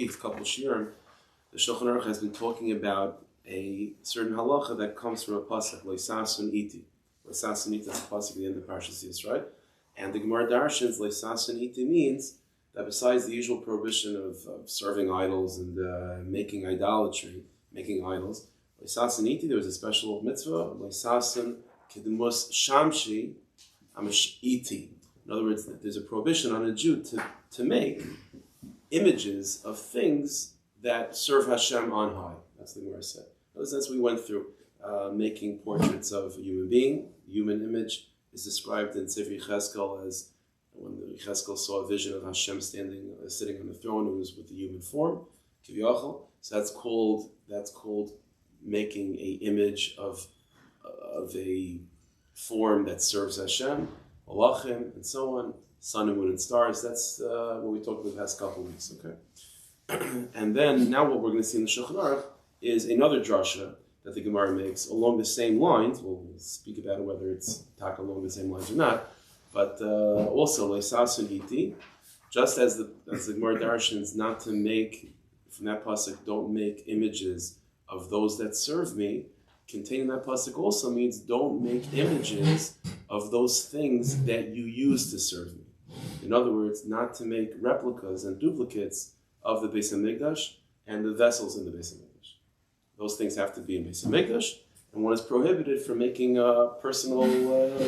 weeks, a couple of shiurim, the Shulchan Aruch has been talking about a certain halacha that comes from a pasuk, Leisasun Iti. Leisasun Iti, that's a pasuk at the end of Parshas Yisrael. And the Gemara Darshans, Leisasun Iti means that besides the usual prohibition of serving idols and making idolatry, making idols, Leisasun Iti, there was a special mitzvah, Leisasun Kedumus Shamshi Amish Iti. In other words, there's a prohibition on a Jew to make images of things that serve Hashem on high. That's the Gemara said. That's what we went through, making portraits of a human being. Human image is described in Sefer Yechezkel as when Yechezkel saw a vision of Hashem sitting on the throne, who was with the human form, Kiviyachal. So that's called making a image of a form that serves Hashem, Malachim, and so on, sun and moon and stars. That's what we talked about the past couple of weeks. Okay. And then, now what we're going to see in the Shulchan Aruch is another drasha that the Gemara makes along the same lines. We'll speak about it, whether it's talk along the same lines or not. But also, Leisasun Iti, just as the Gemara darshans not to make, from that pasuk, don't make images of those that serve me, containing that pasuk also means don't make images of those things that you use to serve me. In other words, not to make replicas and duplicates of the Beis HaMikdash and the vessels in the Beis HaMikdash. Those things have to be in Beis HaMikdash, and one is prohibited from making a personal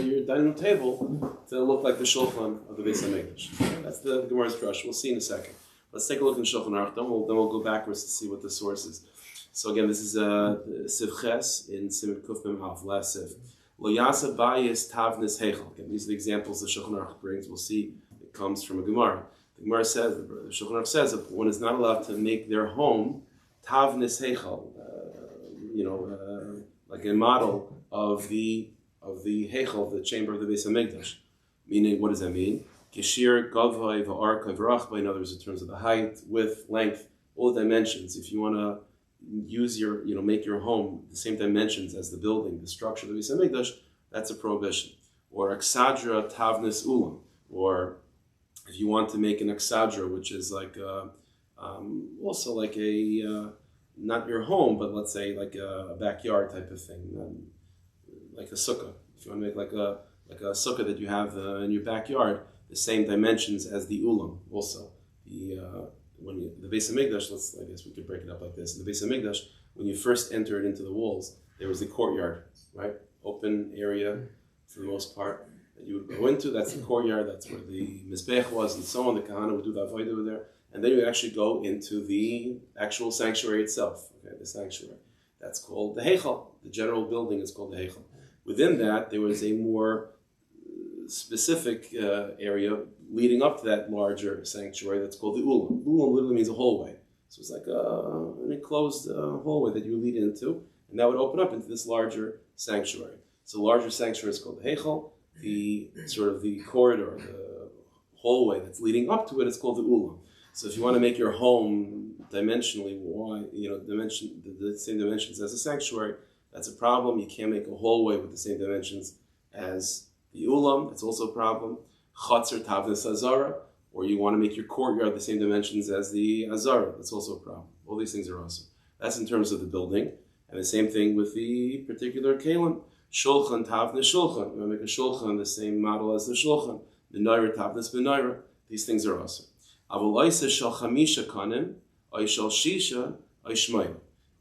your dining room table to look like the shulchan of the Beis HaMikdash. Okay? That's the Gemara's drush. We'll see in a second. Let's take a look in Shulchan Aruch. Then we'll go backwards to see what the source is. So again, this is Siv Ches in Simon Kuf Mem Hav, last Siv. Lo Yasa Bayis Tavnis Heichel. Again, these are the examples the Shulchan Aruch brings. We'll see it comes from a Gemara. The Gemara says, the Shulchan Aruch says, that one is not allowed to make their home Tavnis Heichel, like a model of the Heichel, the chamber of the Beis HaMikdash. Meaning, what does that mean? Keshir, Gavai, Va'arka, V'rachba, in other words, in terms of the height, width, length, all the dimensions. If you want to use make your home the same dimensions as the building, the structure of the Beis HaMikdash, that's a prohibition. Or Aksadra Tavnis Ulam, or if you want to make an Aksadra, which is like also like a not your home, but let's say like a backyard type of thing, like a sukkah. If you want to make like a sukkah that you have in your backyard, the same dimensions as the ulam. Also, the Beis HaMikdash. I guess we could break it up like this. In the Beis HaMikdash, when you first entered into the walls, there was the courtyard, right? Open area for the most part that you would go into. That's the courtyard. That's where the mizbech was, and so on. The kahana would do the avodah over there. And then you actually go into the actual sanctuary itself, okay, the sanctuary. That's called the Heichel. The general building is called the Heichel. Within that, there was a more specific area leading up to that larger sanctuary that's called the Ulam. Ulam literally means a hallway. So it's like an enclosed hallway that you lead into, and that would open up into this larger sanctuary. So the larger sanctuary is called the Heichel. The sort of the corridor, the hallway that's leading up to it is called the Ulam. So if you want to make your home dimensionally, the same dimensions as a sanctuary, that's a problem. You can't make a hallway with the same dimensions as the ulam. That's also a problem. Chatzar Tavnis Azara, or you want to make your courtyard the same dimensions as the Azara. That's also a problem. All these things are awesome. That's in terms of the building. And the same thing with the particular kalim. Shulchan Tavnis Shulchan. You want to make a shulchan the same model as the shulchan. Menorah Tavnis Menorah. These things are awesome.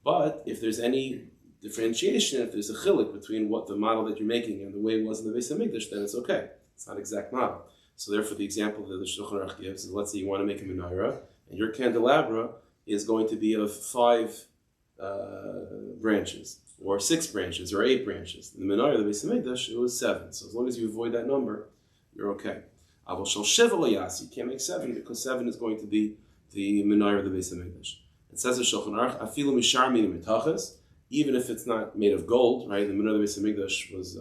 But if there's any differentiation, if there's a chilik between what the model that you're making and the way it was in the Beis HaMikdash, then it's okay. It's not exact model. So therefore, the example that the Shulchan Aruch gives is, let's say you want to make a menorah, and your candelabra is going to be of 5 branches, or 6 branches, or 8 branches. The menorah of the Beis HaMikdash, it was 7. So as long as you avoid that number, you're okay. You can't make 7 because 7 is going to be the menorah of the Beis HaMikdash. It says in Shulchan Aruch, afilu mishar min mitachas, even if it's not made of gold, right? The menorah of the Beis HaMikdash was,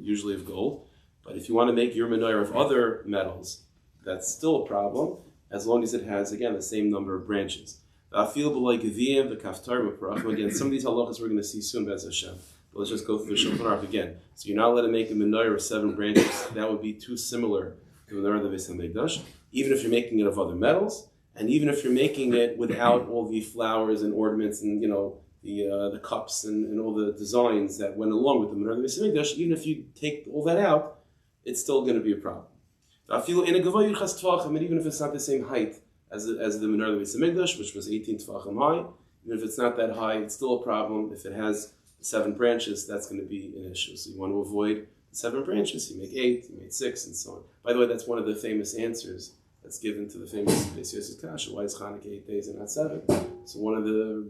usually of gold. But if you want to make your menorah of other metals, that's still a problem, as long as it has, again, the same number of branches. Again, some of these halachas we're going to see soon, Be'ez Hashem. But let's just go through the Shulchan Aruch again. So you're not allowed to make a menorah of 7 branches. That would be too similar to the menorah of the Beis HaMikdash. even if you're making it of other metals, and even if you're making it without all the flowers and ornaments and the cups and all the designs that went along with the menorah of the Beis HaMikdash, even if you take all that out, it's still going to be a problem. And even if it's not the same height as the menorah of the Beis HaMikdash, which was 18 tefachim high, even if it's not that high, it's still a problem. If it has 7 branches, that's going to be an issue. So you want to avoid 7 branches. You make 8, you make 6, and so on. By the way, that's one of the famous answers that's given to the famous Beis Yosef's Kasha. Why is Hanukkah 8 days and not 7? So one of the,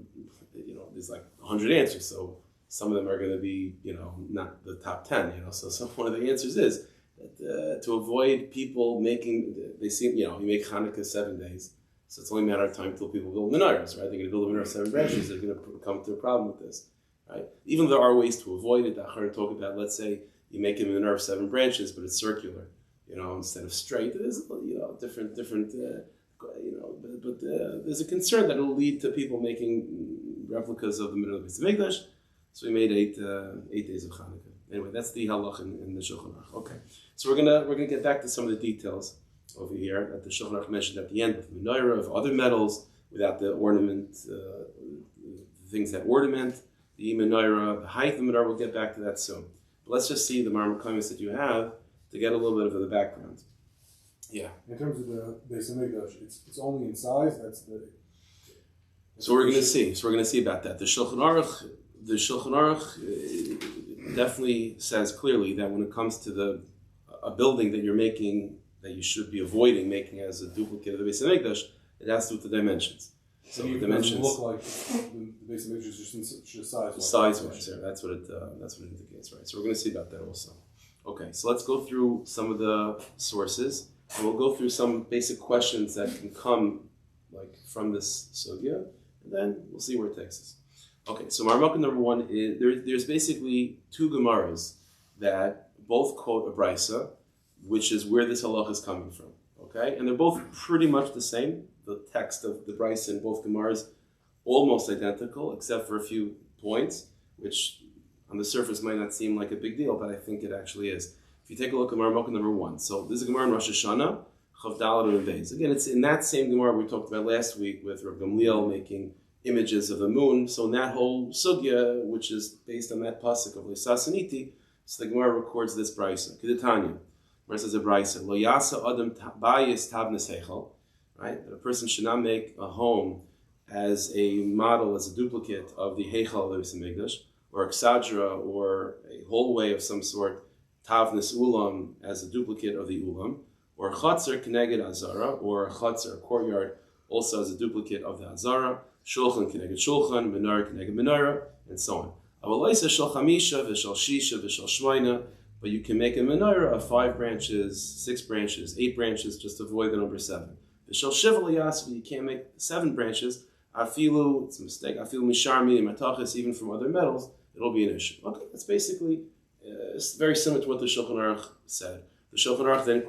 there's like 100 answers. So some of them are going to be, not the top 10. So one of the answers is that to avoid people making, you make Hanukkah 7 days. So it's only a matter of time until people build menorahs, right? They're going to build a menorah of 7 branches. They're going to come to a problem with this, right? Even though there are ways to avoid it. The Achar talk about, let's say, you make a menorah of 7 branches, but it's circular, instead of straight. There's, different, but there's a concern that it will lead to people making replicas of the menorah of the Beis HaMikdash. So we made 8 days of Hanukkah. Anyway, that's the halach in the Shulchan Aruch. Okay, so we're gonna get back to some of the details over here that the Shulchan Aruch mentioned at the end of the menorah of other metals without the ornament, things that ornament the menorah, the height of the menorah. We'll get back to that soon. But let's just see the marmakamis that you have to get a little bit of the background. Yeah. In terms of the Beis HaMikdash, it's only in size. So we're going to see. So we're going to see about that. The Shulchan Aruch definitely says clearly that when it comes to a building that you're making, that you should be avoiding making as a duplicate of the Beis HaMikdash, it has to do with the dimensions. So the dimensions look like the Beis HaMikdash is just size-wise. Size-wise, yeah, that's what it indicates, right? So we're going to see about that also. Okay, so let's go through some of the sources, and we'll go through some basic questions that can come from this sugya, and then we'll see where it takes us. Okay, so Marmukah number 1 is there's basically 2 Gemaras that both quote a brisa, which is where this halach is coming from. Okay, and they're both pretty much the same. The text of the brisa in both Gemaras almost identical, except for a few points, which on the surface might not seem like a big deal, but I think it actually is. If you take a look at Marmukah number 1, so this is a Gemara in Rosh Hashanah, Chav Daled and Beis. Again, it's in that same Gemara we talked about last week with Rav Gamliel making images of the moon. So in that whole sugya, which is based on that pasuk of Leisasaniti, so the Gemara records this brisa. Kedetanya, where it says a brisa, Lo yasa adam bayis tavnes heichal, right? That a person should not make a home as a model, as a duplicate of the heichal of the Beis HaMikdash, or exagera, or a hallway of some sort, tavnes ulam, as a duplicate of the ulam, or chatzar keneged azara, or a chatzar, a courtyard, also as a duplicate of the azara, shulchan keneged shulchan, menorah keneged menorah, and so on. Avalaisa shel chamisha v'shel shisha v'shel shmoina, but you can make a menorah of 5 branches, 6 branches, 8 branches, just to avoid the number 7. V'shel shiva liyasvi, you can't make 7 branches. Afilu, it's a mistake. Afilu misharmi and matachis, even from other metals, it'll be an issue. Okay, that's basically it's very similar to what the Shulchan Aruch said. The Shulchan Aruch then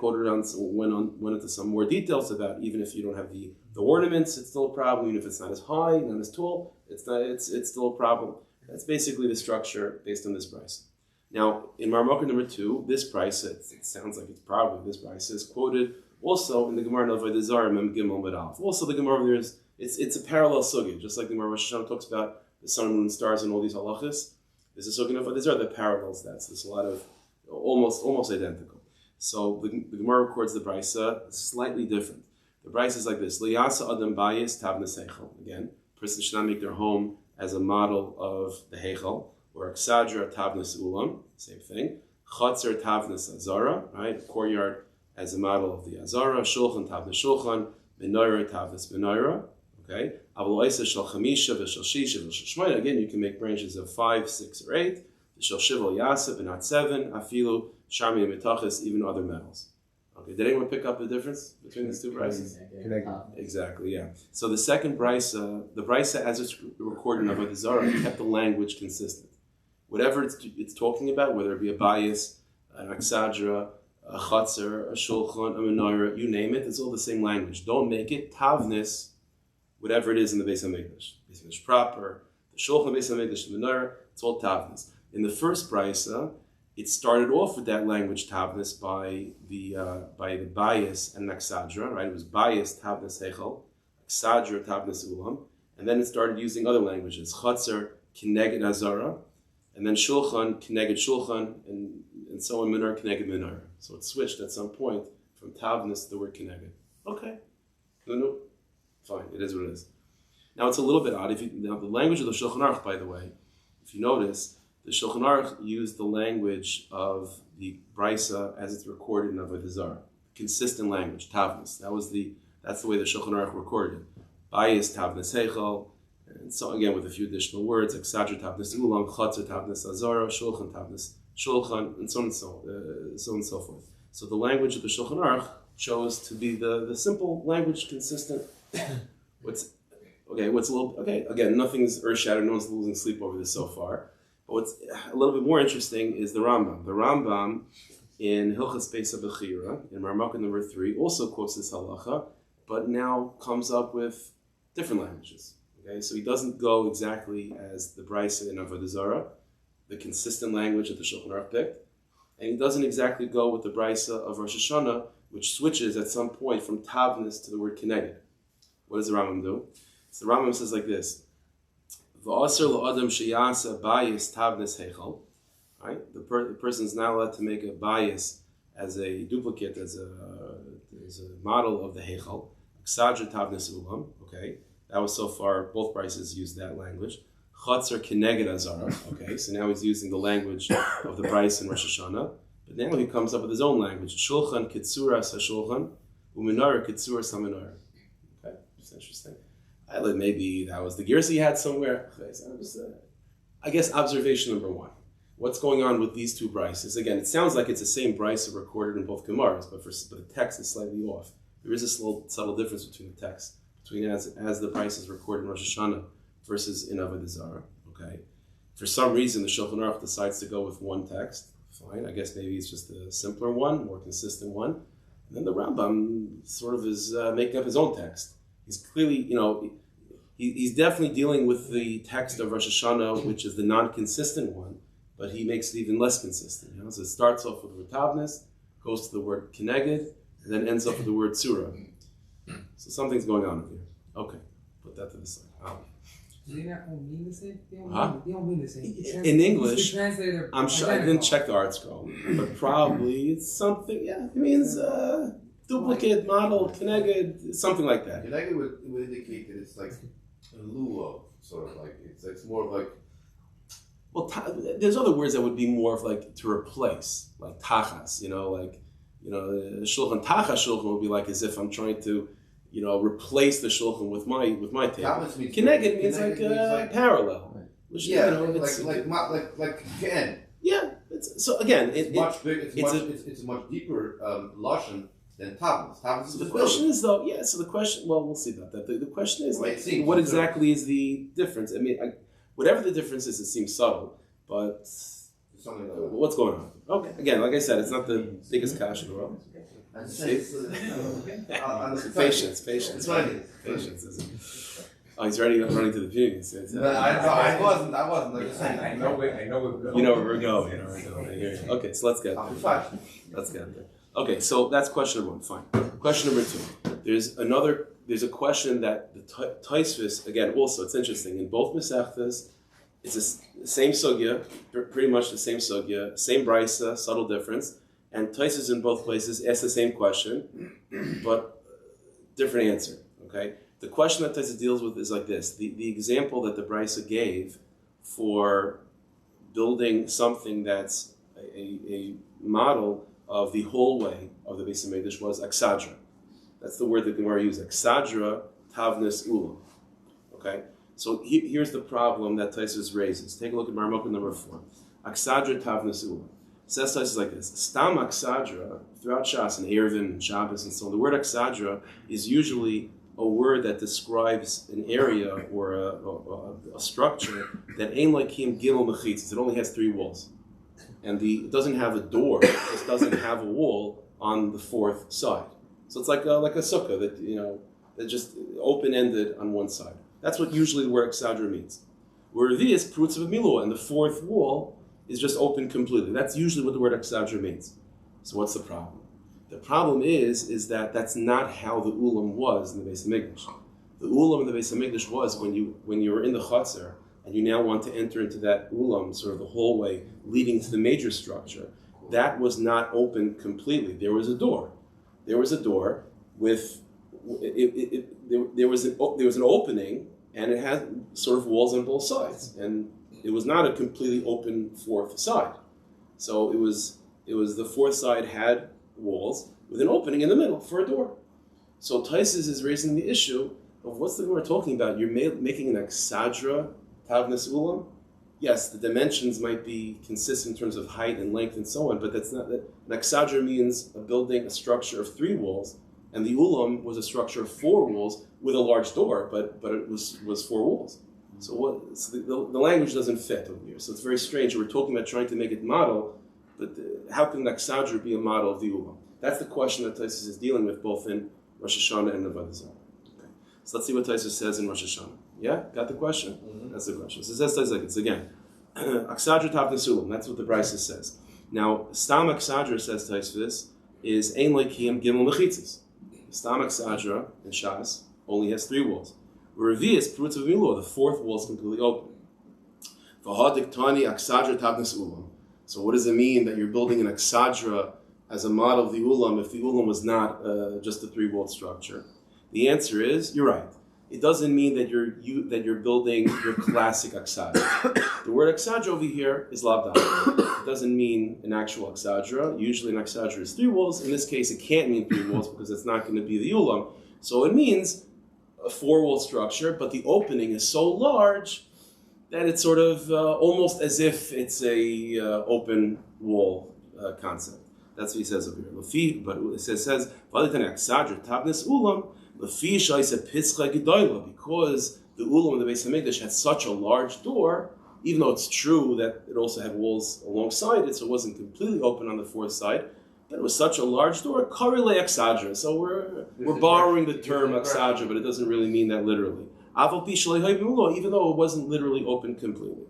went into some more details about even if you don't have the ornaments, it's still a problem. Even if it's not as high, not as tall, it's still a problem. That's basically the structure based on this price. Now, in Marmukah number 2, this price, it sounds like it's probably this price, is quoted also in the Gemara Avodah Zarah Mem Gimel Mid Aleph. Also, the Gemara there is it's a parallel sugya, just like the Gemara Rosh Hashanah talks about the sun, moon, stars, and all these halachas. There's a sugya of Avodah Zarah that parallels that. So there's a lot of almost identical. So the Gemara records the brisa slightly different. The brisa is like this: Liyasa adam bayis tavnes heichal. Again, person should not make their home as a model of the heichal, or exagera tavnes ulam. Same thing. Chatzar tavnes azara. Right, courtyard as a model of the azara. Shulchan tavnes shulchan. Menorah tavnes menorah. Okay. Avolaisa shel chamisha v'shel shisha v'shel shmoina. Again, you can make branches of 5, 6, or 8. V'shel shiva yaseh, but not 7. Afilu sharmi and metachis, even other metals. Okay. Did anyone pick up the difference between these 2 brises? Exactly. Yeah. So the second brisa, the brisa as it's recorded in Avodah Zarah, kept the language consistent. Whatever it's talking about, whether it be a bayis, an exagera, a chatzar, a shulchan, a menorah, you name it, it's all the same language. Don't make it tavnis, whatever it is in the Beis HaMikdash. Beis HaMikdash proper, the shulchan, Beis HaMikdash, the menorah, it's all tavnis. In the first brisa, it started off with that language tavnis by the bias and Aksadra, right? It was bias tavnis hechel, Aksadra tavnis ulam, and then it started using other languages, Chatzar kineged azara, and then Shulchan kineged Shulchan, and so on, Minar kineged Minar. So it switched at some point from tavnis to the word kineged. Okay, no, fine, it is what it is. Now it's a little bit odd. Now the language of the Shulchan Aruch, by the way, if you notice, the Shulchan Aruch used the language of the Brisa as it's recorded in Avodah Zarah, consistent language, tavnis. That's the way the Shulchan Aruch recorded it. Bias tavnis heichal, and so again with a few additional words, Aksadra tavnis ulam, Chatzar tavnis azara, Shulchan tavnis Shulchan, and so on and so forth. So the language of the Shulchan Aruch chose to be the simple language, consistent. What's a little again, nothing's earth-shattering, no one's losing sleep over this so far. But what's a little bit more interesting is the Rambam. The Rambam in Hilchos Avodah Zarah, in Marmukah number 3, also quotes this halacha, but now comes up with different languages. Okay, so he doesn't go exactly as the Brisa in Avodah Zarah, the consistent language that the Shulchan Aruch picked, and he doesn't exactly go with the Brisa of Rosh Hashanah, which switches at some point from tavnis to the word kineged. What does the Rambam do? So the Rambam says like this: V'aser la'adam sheyasa bayis tavnis heichal. Right, the person is not allowed to make a bias as a duplicate, as a model of the heichal. Aksadra tavnis ulam. Okay, that was so far both Brises used that language. Chatzar kineged azara. Okay, so now he's using the language of the Bris in Rosh Hashanah. But now he comes up with his own language. Shulchan kitzuras hashulchan, u'minara kitzuras haminar. Okay, that's interesting. Maybe that was the gears he had somewhere. I guess observation number 1. What's going on with these two Brises? Again, it sounds like it's the same Brisa recorded in both Gemaras, but the text is slightly off. There is a subtle difference between the text, between as the Brisa is recorded in Rosh Hashanah versus in Avodah Zarah. Okay, for some reason the Shulchan Aruch decides to go with one text. Fine, I guess maybe it's just a simpler one, more consistent one. And then the Rambam sort of is making up his own text. He's clearly, he's definitely dealing with the text of Rosh Hashanah, which is the non-consistent one, but he makes it even less consistent. So it starts off with the word tavnis, goes to the word kineged, and then ends up with the word surah. So something's going on here. Okay, put that to the side. Do they not mean the same? They don't mean the same. In English, I'm sure I didn't check the art scroll, but probably it's something. Yeah, it means duplicate, model, kineged, something like that. Kineged would indicate that it's like a luo, sort of like it's more of like. Well, there's other words that would be more of like to replace, like tachas. Shulchan tachas shulchan would be like as if I'm trying to, replace the shulchan with my table. Kineged means like parallel. Right. Which, like ken. Yeah. So again, it's much bigger. It's a much deeper lashon than tavnis. Tavnis is the question is though. Yeah. So the question. Well, we'll see about that. The question is what exactly is the difference? I mean, whatever the difference is, it seems subtle, but what's going on? Okay. Again, like I said, it's not the biggest kash in the world. Patience. Oh, he's running to the Phoenix. I wasn't. I know where You know where we're going. I hear you. Okay, so let's get there. Okay, so that's question number 1. Fine. Question number 2. There's a question that the Tosfos, again, also, it's interesting. In both Masechtas, it's the same sugya, pretty much the same sugya, same brisa, subtle difference. And Tosfos in both places asks the same question, but different answer. Okay, the question that Tosfos deals with is like this: the example that the brisa gave for building something that's a model of the whole way of the Beis HaMikdash was aksadra. That's the word that Gemara used: aksadra tavnis ulam. Okay, so here's the problem that Tosfos raises. Take a look at Marmukah number 4. Aksadra tavnis ulam. Says Tosfos like this: Stam aksadra, throughout Shas and Eruvin and Shabbos and so on, the word aksadra is usually a word that describes an area or a structure that ain't like him gimel mechitzas. It only has 3 walls, and it doesn't have a door. It just doesn't have a wall on the 4th side. So it's like a sukkah that just open-ended on one side. That's what usually the word aksadra means. Where this prutz of milu, and the 4th wall is just open completely. That's usually what the word exadra means. So what's the problem? The problem is that that's not how the ulam was in the Beis HaMikdash. The ulam in the Beis HaMikdash was when you were in the chutzner and you now want to enter into that ulam, sort of the hallway leading to the major structure. That was not open completely. There was a door. There was a door with there was an opening, and it had sort of walls on both sides, and it was not a completely open fourth side. So it was the fourth side had walls with an opening in the middle for a door. So Taisus is raising the issue of what's the Gemara talking about? You're making an exadra tavnas ulam. Yes, the dimensions might be consistent in terms of height and length and so on, but that's not that. An exadra means a building, a structure of 3 walls, and the ulam was a structure of 4 walls with a large door, but it was 4 walls. So the language doesn't fit over here. So it's very strange. We're talking about trying to make it model, but how can an exadra be a model of the ulam? That's the question that Taisus is dealing with both in Rosh Hashanah and Avodah Zarah. Okay. So let's see what Taisus says in Rosh Hashanah. Yeah, got the question? Mm-hmm. That's the question. So it says like it's again. Aksadra tavnas ulam. That's what the Brisa says. Now, Stam Aksadra, says Taisus, is ein lekim gimel mechitzis. Stam Aksadra in Shas only has 3 walls. Revius prutz of Milo, the 4th wall is completely open. V'hadik tani Aksadra tavnas ulam. So what does it mean that you're building an Aksadra as a model of the ulam if the ulam was not just a 3-walled structure? The answer is you're right. It doesn't mean that you're building your classic aksadra. The word aksadra over here is lavdal. It doesn't mean an actual aksadra. Usually an aksadra is 3 walls. In this case, it can't mean 3 walls because it's not going to be the ulam. So it means a 4-wall structure, but the opening is so large that it's sort of almost as if it's a open wall concept. That's what he says over here. But it says aksadra tabnis ulam. Because the ulam of the Beis HaMikdash had such a large door, even though it's true that it also had walls alongside it, so it wasn't completely open on the 4th side, but it was such a large door, karile aksadra. So we're borrowing the term aksadra, but it doesn't really mean that literally. Even though it wasn't literally open completely.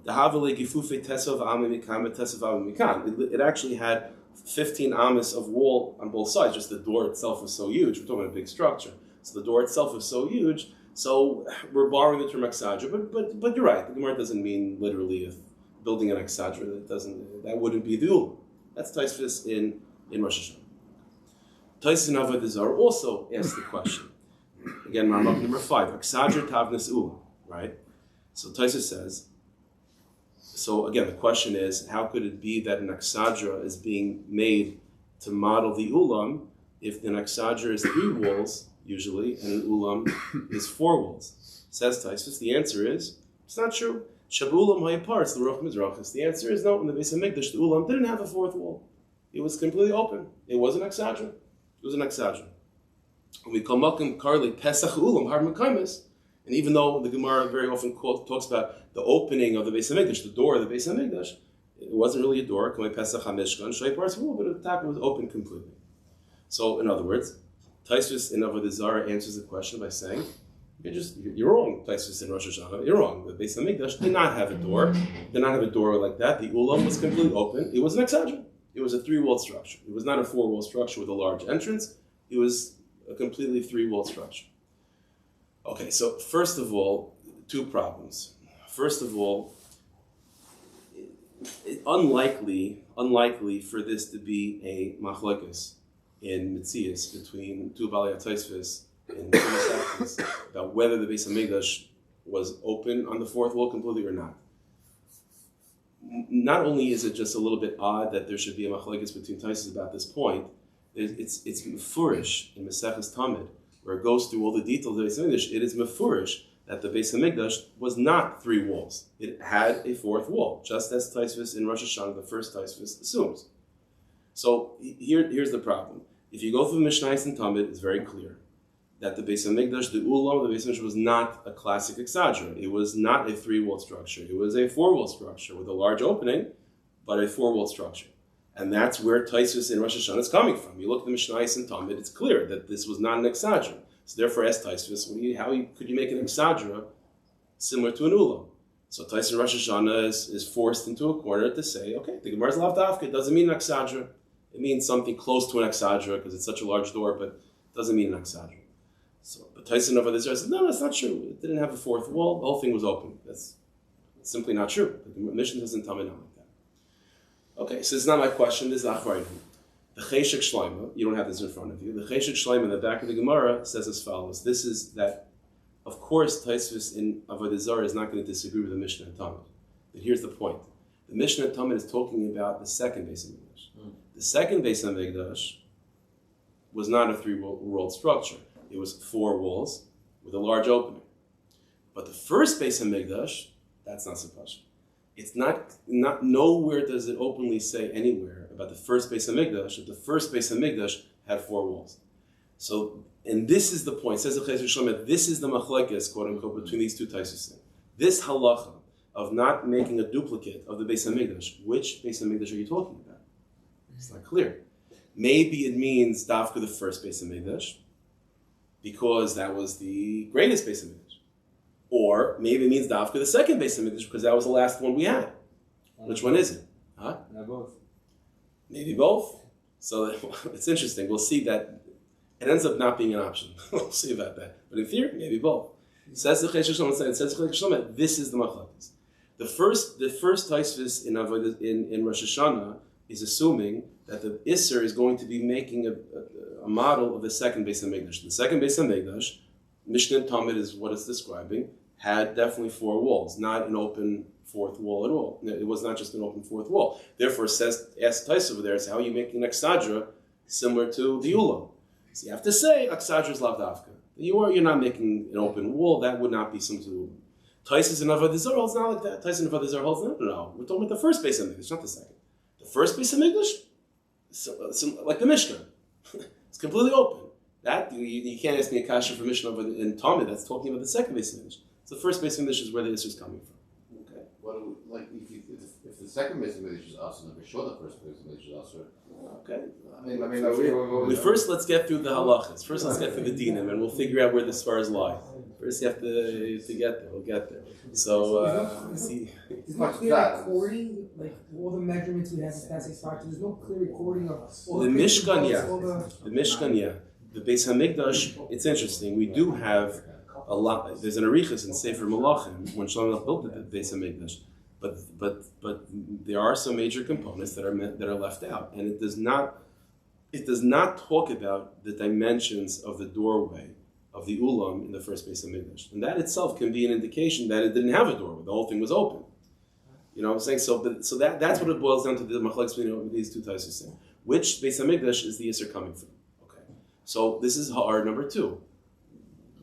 It actually had 15 amas of wall on both sides. Just the door itself was so huge. We're talking about a big structure. So the door itself was so huge. So we're borrowing the term aksadra, but you're right. The Gemara doesn't mean literally if building an aksadra. That wouldn't be the ulam. That's Taisvis in Rosh Hashanah. Taisvis in Avodah Zarah also asked the question. Again, Marmuk number 5. Aksadra tavnas ulam. Right. So Taisvis says. So again, the question is, how could it be that an aksadra is being made to model the ulam if the aksadra is 3 walls, usually, and an ulam is 4 walls? Says Taisvis, the answer is, it's not true. Shabulam hayapars, the Ruch Mizrachis. The answer is no, in the Beis HaMikdash, the ulam didn't have a 4th wall. It was completely open. It wasn't aksadra. It was an aksadra. When we call Malkim Karli Pesach ulam har mekaymes, and even though the Gemara very often talks about the opening of the Beis HaMikdash, the door of the Beis HaMikdash, it wasn't really a door, but it was open completely. So, in other words, Taisvis in Avodah Zarah answers the question by saying, you're wrong, Taisvis in Rosh Hashanah, you're wrong. The Beis HaMikdash did not have a door, like that. The ulam was completely open. It was an exaggeration. It was a 3-walled structure. It was not a 4-wall structure with a large entrance. It was a completely 3-walled structure. Okay, so first of all, 2 problems. First of all, unlikely for this to be a machlokes in Metzias between 2 Balei HaTosfos and 2 Masechtas about whether the Beis HaMikdash was open on the 4th wall completely or not. Not only is it just a little bit odd that there should be a machlokes between Tosfos about this point, it's mefurish in Maseches Tamid, where it goes through all the details of the Beis HaMikdash. It is mefurish that the Beis HaMikdash was not 3 walls. It had a 4th wall, just as Taisvis in Rosh Hashanah, the first Taisvis, assumes. So here's the problem. If you go through the Mishnayos and Tamid, it's very clear that the Beis HaMikdash, the ulam of the Beis HaMikdash, was not a classic exaggeration. It was not a 3-walled structure. It was a 4-walled structure with a large opening, but a 4-walled structure. And that's where Taisvis in Rosh Hashanah is coming from. You look at the Mishnayos and Tamid, it's clear that this was not an exaggeration. So therefore, as Taisvis, how could you make an exaggeration similar to an ulam? So Tyson Rosh Hashanah is forced into a corner to say, okay, the Gemara is lav dafka. It doesn't mean an aksadra. It means something close to an aksadra because it's such a large door, but it doesn't mean an aksadra. So, but Tyson Avodah Zarah said, no, that's not true. It didn't have a fourth wall. The whole thing was open. That's simply not true. The Mishnah doesn't tell me not like that. Okay, so this is not my question. This is Achvarinu. The Cheshek Shleima, you don't have this in front of you. The Cheshek Shleima in the back of the Gemara says as follows. This is that, of course, Taisvis in Avodah Zarah is not going to disagree with the Mishnah and Talmud. But here's the point. The Mishnah and Talmud is talking about the second Beis HaMikdash. The second Beis HaMikdash was not a three-walled structure. It was 4 walls with a large opening. But the first Beis HaMikdash, that's not suppression. It's not nowhere does it openly say anywhere about the first Beis HaMikdash that the first Beis HaMikdash had 4 walls. So, and this is the point. Says the Chesed Shlomo, this is the machlekes, quote unquote, between these two taisus. This halacha of not making a duplicate of the Beis HaMikdash. Which Beis HaMikdash are you talking about? It's not clear. Maybe it means dafka the first Beis HaMikdash, because that was the greatest Beis HaMikdash. Or maybe it means dafka the second Beis HaMikdash, because that was the last one we had. Which one is it? Huh? Both. Maybe both. So it's interesting. We'll see that it ends up not being an option. We'll see about that. But in theory, maybe both. Says the Chesed Shlomo, this is the machlokes. The first taisvis in Rosh Hashanah is assuming that the Isser is going to be making a model of the second Beis HaMikdash. The second Beis HaMikdash, Mishnah and Talmud is what it's describing, had definitely 4 walls, not an open 4th wall at all. It was not just an open 4th wall. Therefore, asks Tais over there, how are you making an aksadra similar to the Ulam? So you have to say aksadra is lav dafka. You're not making an open wall. That would not be similar to the Ulam. Tais in Avodah Zarah holds not like that. Tais in Avodah Zarah holds no. We're talking about the first Beis HaMikdash, not the second. The first Beis HaMikdash, like the Mishkan, it's completely open. That you can't ask me a kasha for Mishnah in Talmud that's talking about the second Beis HaMikdash. So the first Beis HaMikdash is where the Isser is coming from. Okay. What do we, like if the second Beis HaMikdash is also, then for sure the first Beis HaMikdash is also. Okay. First let's get through the halachas. First, let's get through the dinim, and we'll figure out where the svars lie. First, you have to get there. We'll get there. So, see. There's no clear recording, like all the measurements we have in Classic Sparks. There's no clear recording of all the Mishkan, yeah. The Mishkan, yeah. The Beis HaMikdash, it's interesting. We do have a lot. There's an arichas in Sefer Malachim when Shlomo built the Beis HaMikdash. But there are some major components that are left out, and it does not talk about the dimensions of the doorway of the ulam in the first Beis HaMikdash, and that itself can be an indication that it didn't have a doorway; the whole thing was open. You know what I'm saying? So that's what it boils down to. The machlokes between these two types of things. Which Beis HaMikdash is the Yisr coming from? Okay, so this is ha'ar number 2.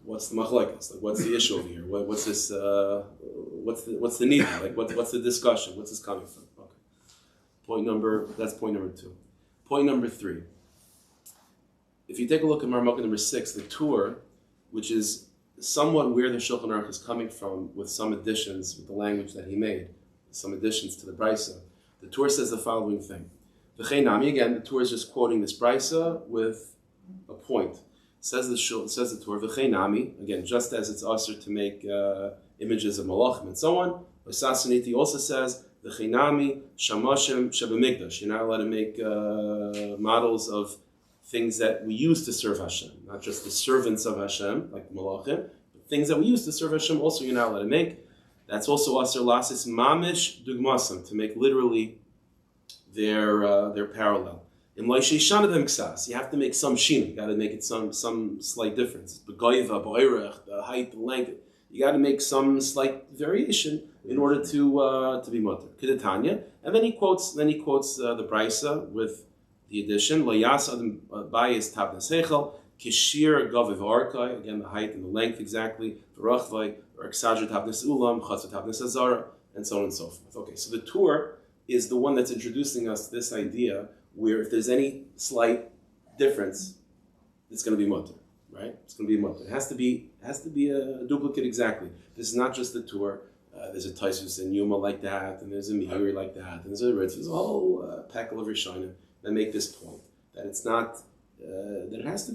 What's the machlokes? Like, what's the issue over here? What's this? What's the need? Like, what's the discussion? What's this coming from? Okay. That's point number 2. Point number 3. If you take a look at Marmukah number 6, the tour, which is somewhat where the Shulchan Aruch is coming from, with some additions, with the language that he made, some additions to the Brisa. The tour says the following thing. V'chei nami, again, the tour is just quoting this Brisa with a point. Says the Torah, v'chei nami, again, just as it's usher to make images of malachim and so on. Sasaniti also says, v'chei nami shamashim shebamikdash. You're not allowed to make models of things that we use to serve Hashem, not just the servants of Hashem, like malachim, but things that we use to serve Hashem. Also, you're not allowed to make. That's also usher lasis mamish dugmasam, to make literally their parallel. In you have to make some shin. You got to make it some slight difference. The height, the length. You got to make some slight variation in order to be mutter. Kedetanya, and then he quotes the Brisa with the addition. Lo yas adam bayis tabnas hechel kishir gaviv arkai. Again, the height and the length exactly. V'rachvay or exagger tabnas ulam chatzah tabnas azara, and so on and so forth. Okay, so the tour is the one that's introducing us to this idea, where if there's any slight difference, it's going to be mutter, right? It's going to be mutter. It has to be a duplicate exactly. This is not just the tour. There's a Taisus and Yuma like that, and there's a Mihuri like that, and there's a whole packle of Rishonim that make this point that it's not that it has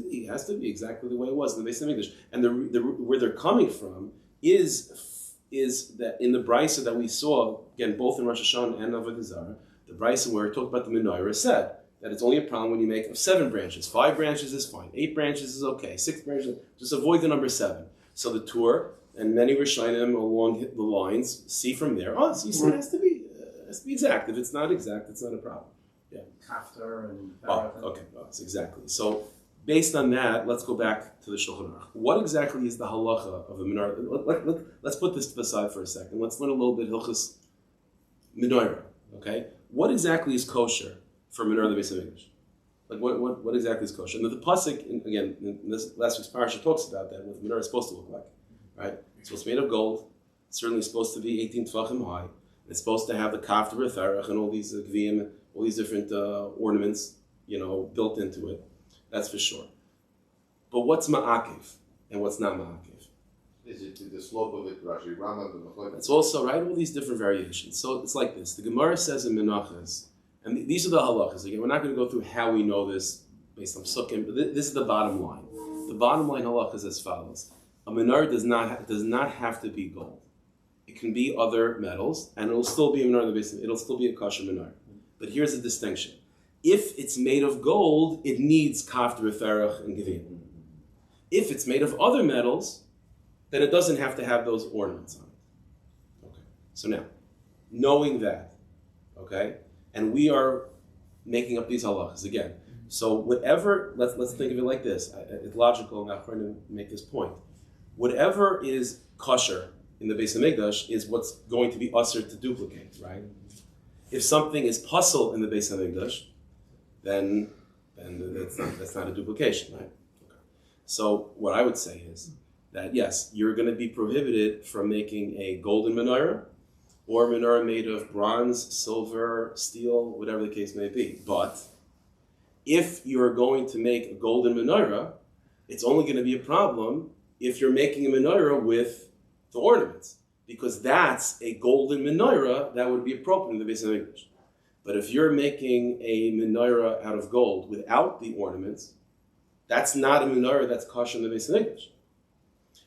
to be exactly the way it was in the Beis HaMikdash, and where they're coming from is is that in the brisa that we saw, again, both in Rosh Hashanah and Avodah Zarah, the brisa where it talked about the menorah said that it's only a problem when you make of 7 branches. 5 branches is fine. 8 branches is okay. 6 branches, just avoid the number 7. So the Tur and many Rishonim along the lines see from there. Oh, so you see, it has to be exact. If it's not exact, it's not a problem. Yeah. Kaftar and okay. That's exactly. So based on that, let's go back to the Shulchan Aruch. What exactly is the halacha of the menorah? Let's put this to the side for a second. Let's learn a little bit Hilchos menorah. Okay. What exactly is kosher for menorah of the Beis HaMikdash? Like what exactly is kosher? And the pasuk again in this last week's parasha talks about that, what the menorah is supposed to look like, right? So it's made of gold. It's certainly supposed to be 18 tefachim high. It's supposed to have the kaf d'referach and all these gviyim, all these different ornaments, built into it. That's for sure. But what's ma'akiv and what's not ma'akiv? Is it the slope of it, Rashi, Rambam, the It's also, right, all these different variations. So it's like this. The Gemara says in Menachos, and these are the halachas. Again, we're not going to go through how we know this based on Sukkim, but this is the bottom line. The bottom line halach is as follows. A menorah does not have to be gold. It can be other metals, and it'll still be a menorah in the base. It'll still be a kosher menorah. But here's the distinction. If it's made of gold, it needs kaf d'referach and gevim. If it's made of other metals, then it doesn't have to have those ornaments on it. Okay. So now, knowing that, okay, and we are making up these halachas again. So whatever, let's think of it like this. It's logical. I'm trying to make this point. Whatever is kosher in the Beis HaMikdash is what's going to be usher to duplicate, right? If something is puzzle in the Beis HaMikdash, then that's not a duplication, right? Okay. So what I would say is that yes, you're going to be prohibited from making a golden menorah or a menorah made of bronze, silver, steel, whatever the case may be. But if you're going to make a golden menorah, it's only going to be a problem if you're making a menorah with the ornaments, because that's a golden menorah that would be appropriate in the Beis HaMikdash. But if you're making a menorah out of gold without the ornaments, that's not a menorah that's kosher in the Beis HaMikdash.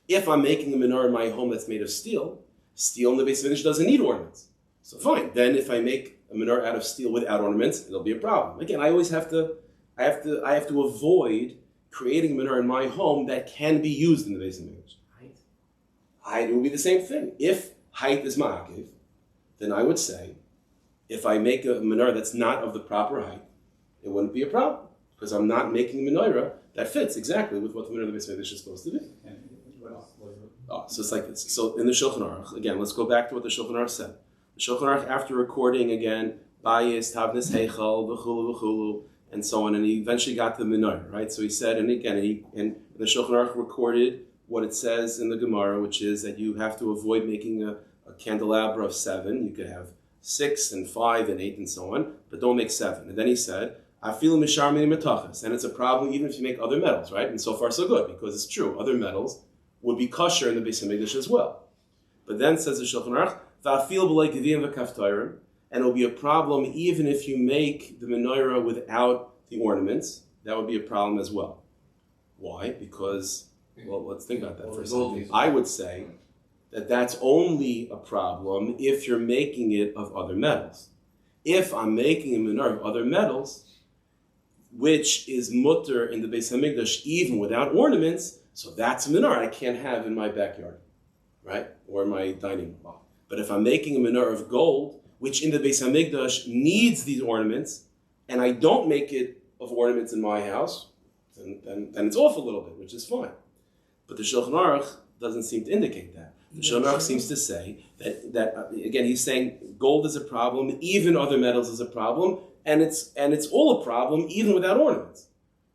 If I'm making a menorah in my home that's made of steel in the Beis HaMikdash doesn't need ornaments. So fine. Then if I make a menorah out of steel without ornaments, it'll be a problem. Again, I have to avoid creating a menorah in my home that can be used in the Beis HaMikdash. Height will be the same thing. If height is ma'akiv, then I would say, if I make a menorah that's not of the proper height, it wouldn't be a problem, because I'm not making a menorah that fits exactly with what the menorah of the Beis HaMikdash is supposed to be. So it's like this. So in the Shulchan Aruch, again, let's go back to what the Shulchan Aruch said. The Shulchan Aruch, after recording again, Bayis, Tavnis, Heichal, V'chulu, V'chulu, and so on, and he eventually got to the menorah, right? So he said, and the Shulchan Aruch recorded what it says in the Gemara, which is that you have to avoid making a candelabra of 7. You could have 6 and 5 and 8 and so on, but don't make 7. And then he said, I feel mishar mini metachas, and it's a problem even if you make other metals, right? And so far so good, because it's true, other metals would be kosher in the Beis HaMikdash as well. But then says the Shulchan Aruch, va'afil b'lei gevim v'kaftorim, and it'll be a problem even if you make the menorah without the ornaments. That would be a problem as well. Why? Because, well, let's think about that for a second. I would say that that's only a problem if you're making it of other metals. If I'm making a menorah of other metals, which is mutter in the Beis HaMikdash even without ornaments, so that's a menorah I can't have in my backyard, right? Or in my dining room. But if I'm making a menorah of gold, which in the Beis HaMikdash needs these ornaments, and I don't make it of ornaments in my house, then it's off a little bit, which is fine. But the Shulchan Aruch doesn't seem to indicate that. The Shulchan Aruch seems to say that again, he's saying gold is a problem, even other metals is a problem, and it's all a problem even without ornaments.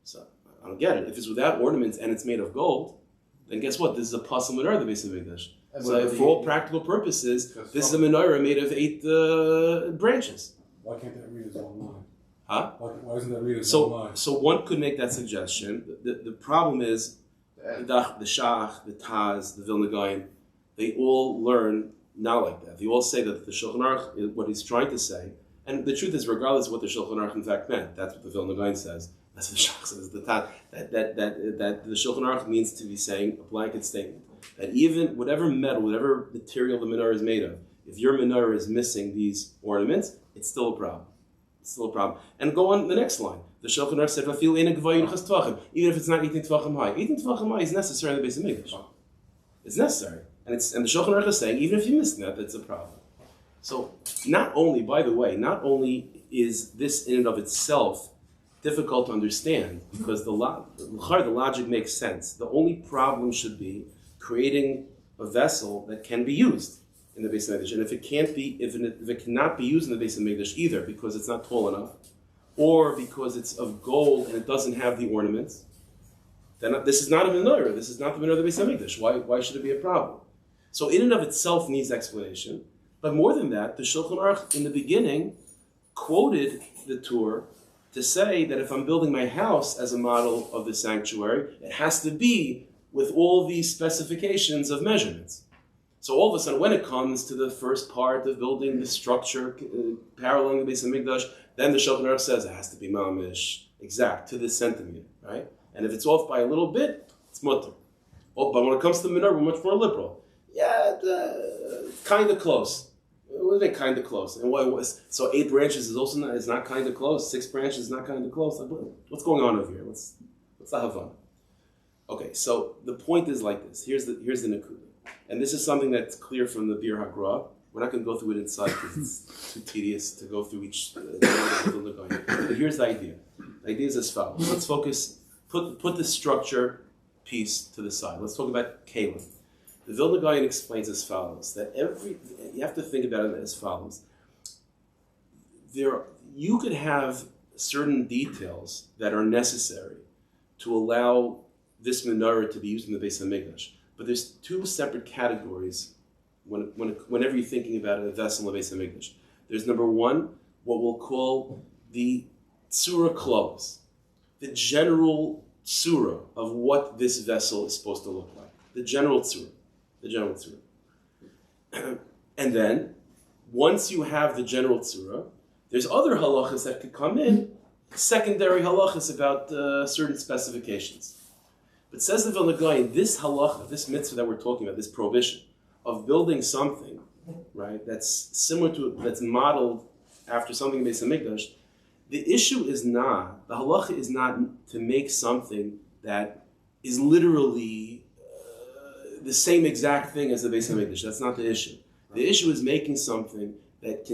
So I don't get it. If it's without ornaments and it's made of gold, then guess what? This is a pasul menorah, the Beis HaMikdash. So for all practical purposes, this is a menorah made of 8 branches. Why can't that read as online? Huh? Why isn't that read as online? So one could make that suggestion. The problem is the Shach, the Taz, the Vilna Gaon, they all learn not like that. They all say that the Shulchan Aruch, what he's trying to say, and the truth is, regardless of what the Shulchan Aruch in fact meant, that's what the Vilna Gaon says. That's what the Shach says. That the Shulchan Aruch means to be saying a blanket statement that even whatever metal, whatever material the menorah is made of, if your menorah is missing these ornaments, it's still a problem. It's still a problem. And go on the next line. The Shulchan Aruch said, even if it's not 18 Tvachim high. 18 Tvachim high is necessary in the Beis HaMikdash. It's necessary. And the Shulchan Aruch is saying, even if you miss that, that's a problem. So, not only is this in and of itself difficult to understand, because the logic makes sense. The only problem should be creating a vessel that can be used in the Beis HaMikdash. And if it cannot be used in the Beis HaMikdash either because it's not tall enough, or because it's of gold and it doesn't have the ornaments, then this is not a menorah. This is not the menorah of the Beis HaMikdash. Why should it be a problem? So in and of itself needs explanation. But more than that, the Shulchan Aruch in the beginning quoted the Torah to say that if I'm building my house as a model of the sanctuary, it has to be with all these specifications of measurements. So all of a sudden, when it comes to the first part of building the structure paralleling the Beis HaMikdash, then the Shulchan Aruch says it has to be mamish, exact, to the centimeter, right? And if it's off by a little bit, it's mutter. Oh, but when it comes to the menorah, we're much more liberal. Yeah, kind of close. What are they kind of close? And what was so 8 branches is not kind of close. 6 branches is not kind of close. What's going on over here? What's the Havana? Okay, so the point is like this. Here's the Nakuda, and this is something that's clear from the Bir HaGra. We're not going to go through it inside because it's too tedious to go through each. But here's the idea. The idea is as follows. Let's focus. Put the structure piece to the side. Let's talk about Kalim. The Vilna Gaon explains as follows, that you have to think about it as follows. You could have certain details that are necessary to allow this menorah to be used in the Beis HaMikdash. But there's 2 separate categories whenever you're thinking about a vessel in the Beis HaMikdash. There's number 1, what we'll call the tzura klos, the general tzura of what this vessel is supposed to look like. The general tzura. And then, once you have the general tzura, there's other halachas that could come in, secondary halachas about certain specifications. But says the Vilna Gaon, this halacha, this mitzvah that we're talking about, this prohibition of building something, right, that's similar to, that's modeled after something in Beis HaMikdash, the issue is not, the halacha is not to make something that is literally the same exact thing as the Beis HaMikdash. That's not the issue. The issue is making something that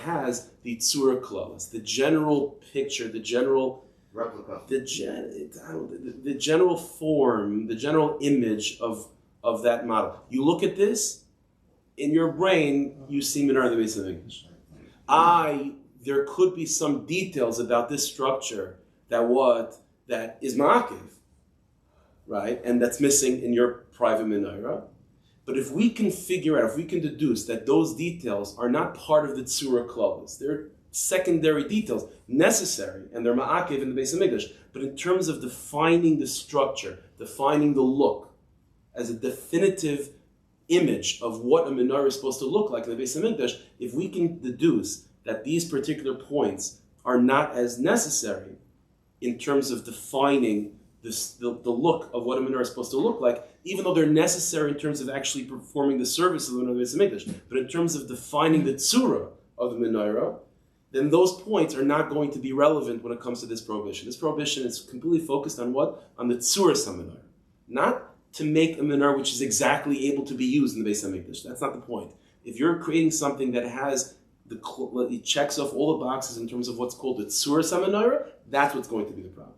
has the tzura klos, the general picture, the general replica, the general form, the general image of that model. You look at this, in your brain, you see menorah of the Beis HaMikdash. There could be some details about this structure that is ma'akiv, right? And that's missing in your private menorah. But if we can figure out, if we can deduce that those details are not part of the tzura klos, they're secondary details, necessary, and they're ma'akiv in the Beis HaMikdash, but in terms of defining the structure, defining the look, as a definitive image of what a menorah is supposed to look like in the Beis HaMikdash, if we can deduce that these particular points are not as necessary in terms of defining the look of what a menorah is supposed to look like, even though they're necessary in terms of actually performing the service of the menorah of the Beis HaMikdash, but in terms of defining the tzura of the menorah, then those points are not going to be relevant when it comes to this prohibition. This prohibition is completely focused on what? On the tzuras HaMenorah. Not to make a menorah which is exactly able to be used in the Beis HaMikdash. That's not the point. If you're creating something that has it checks off all the boxes in terms of what's called the tzuras HaMenorah, that's what's going to be the problem.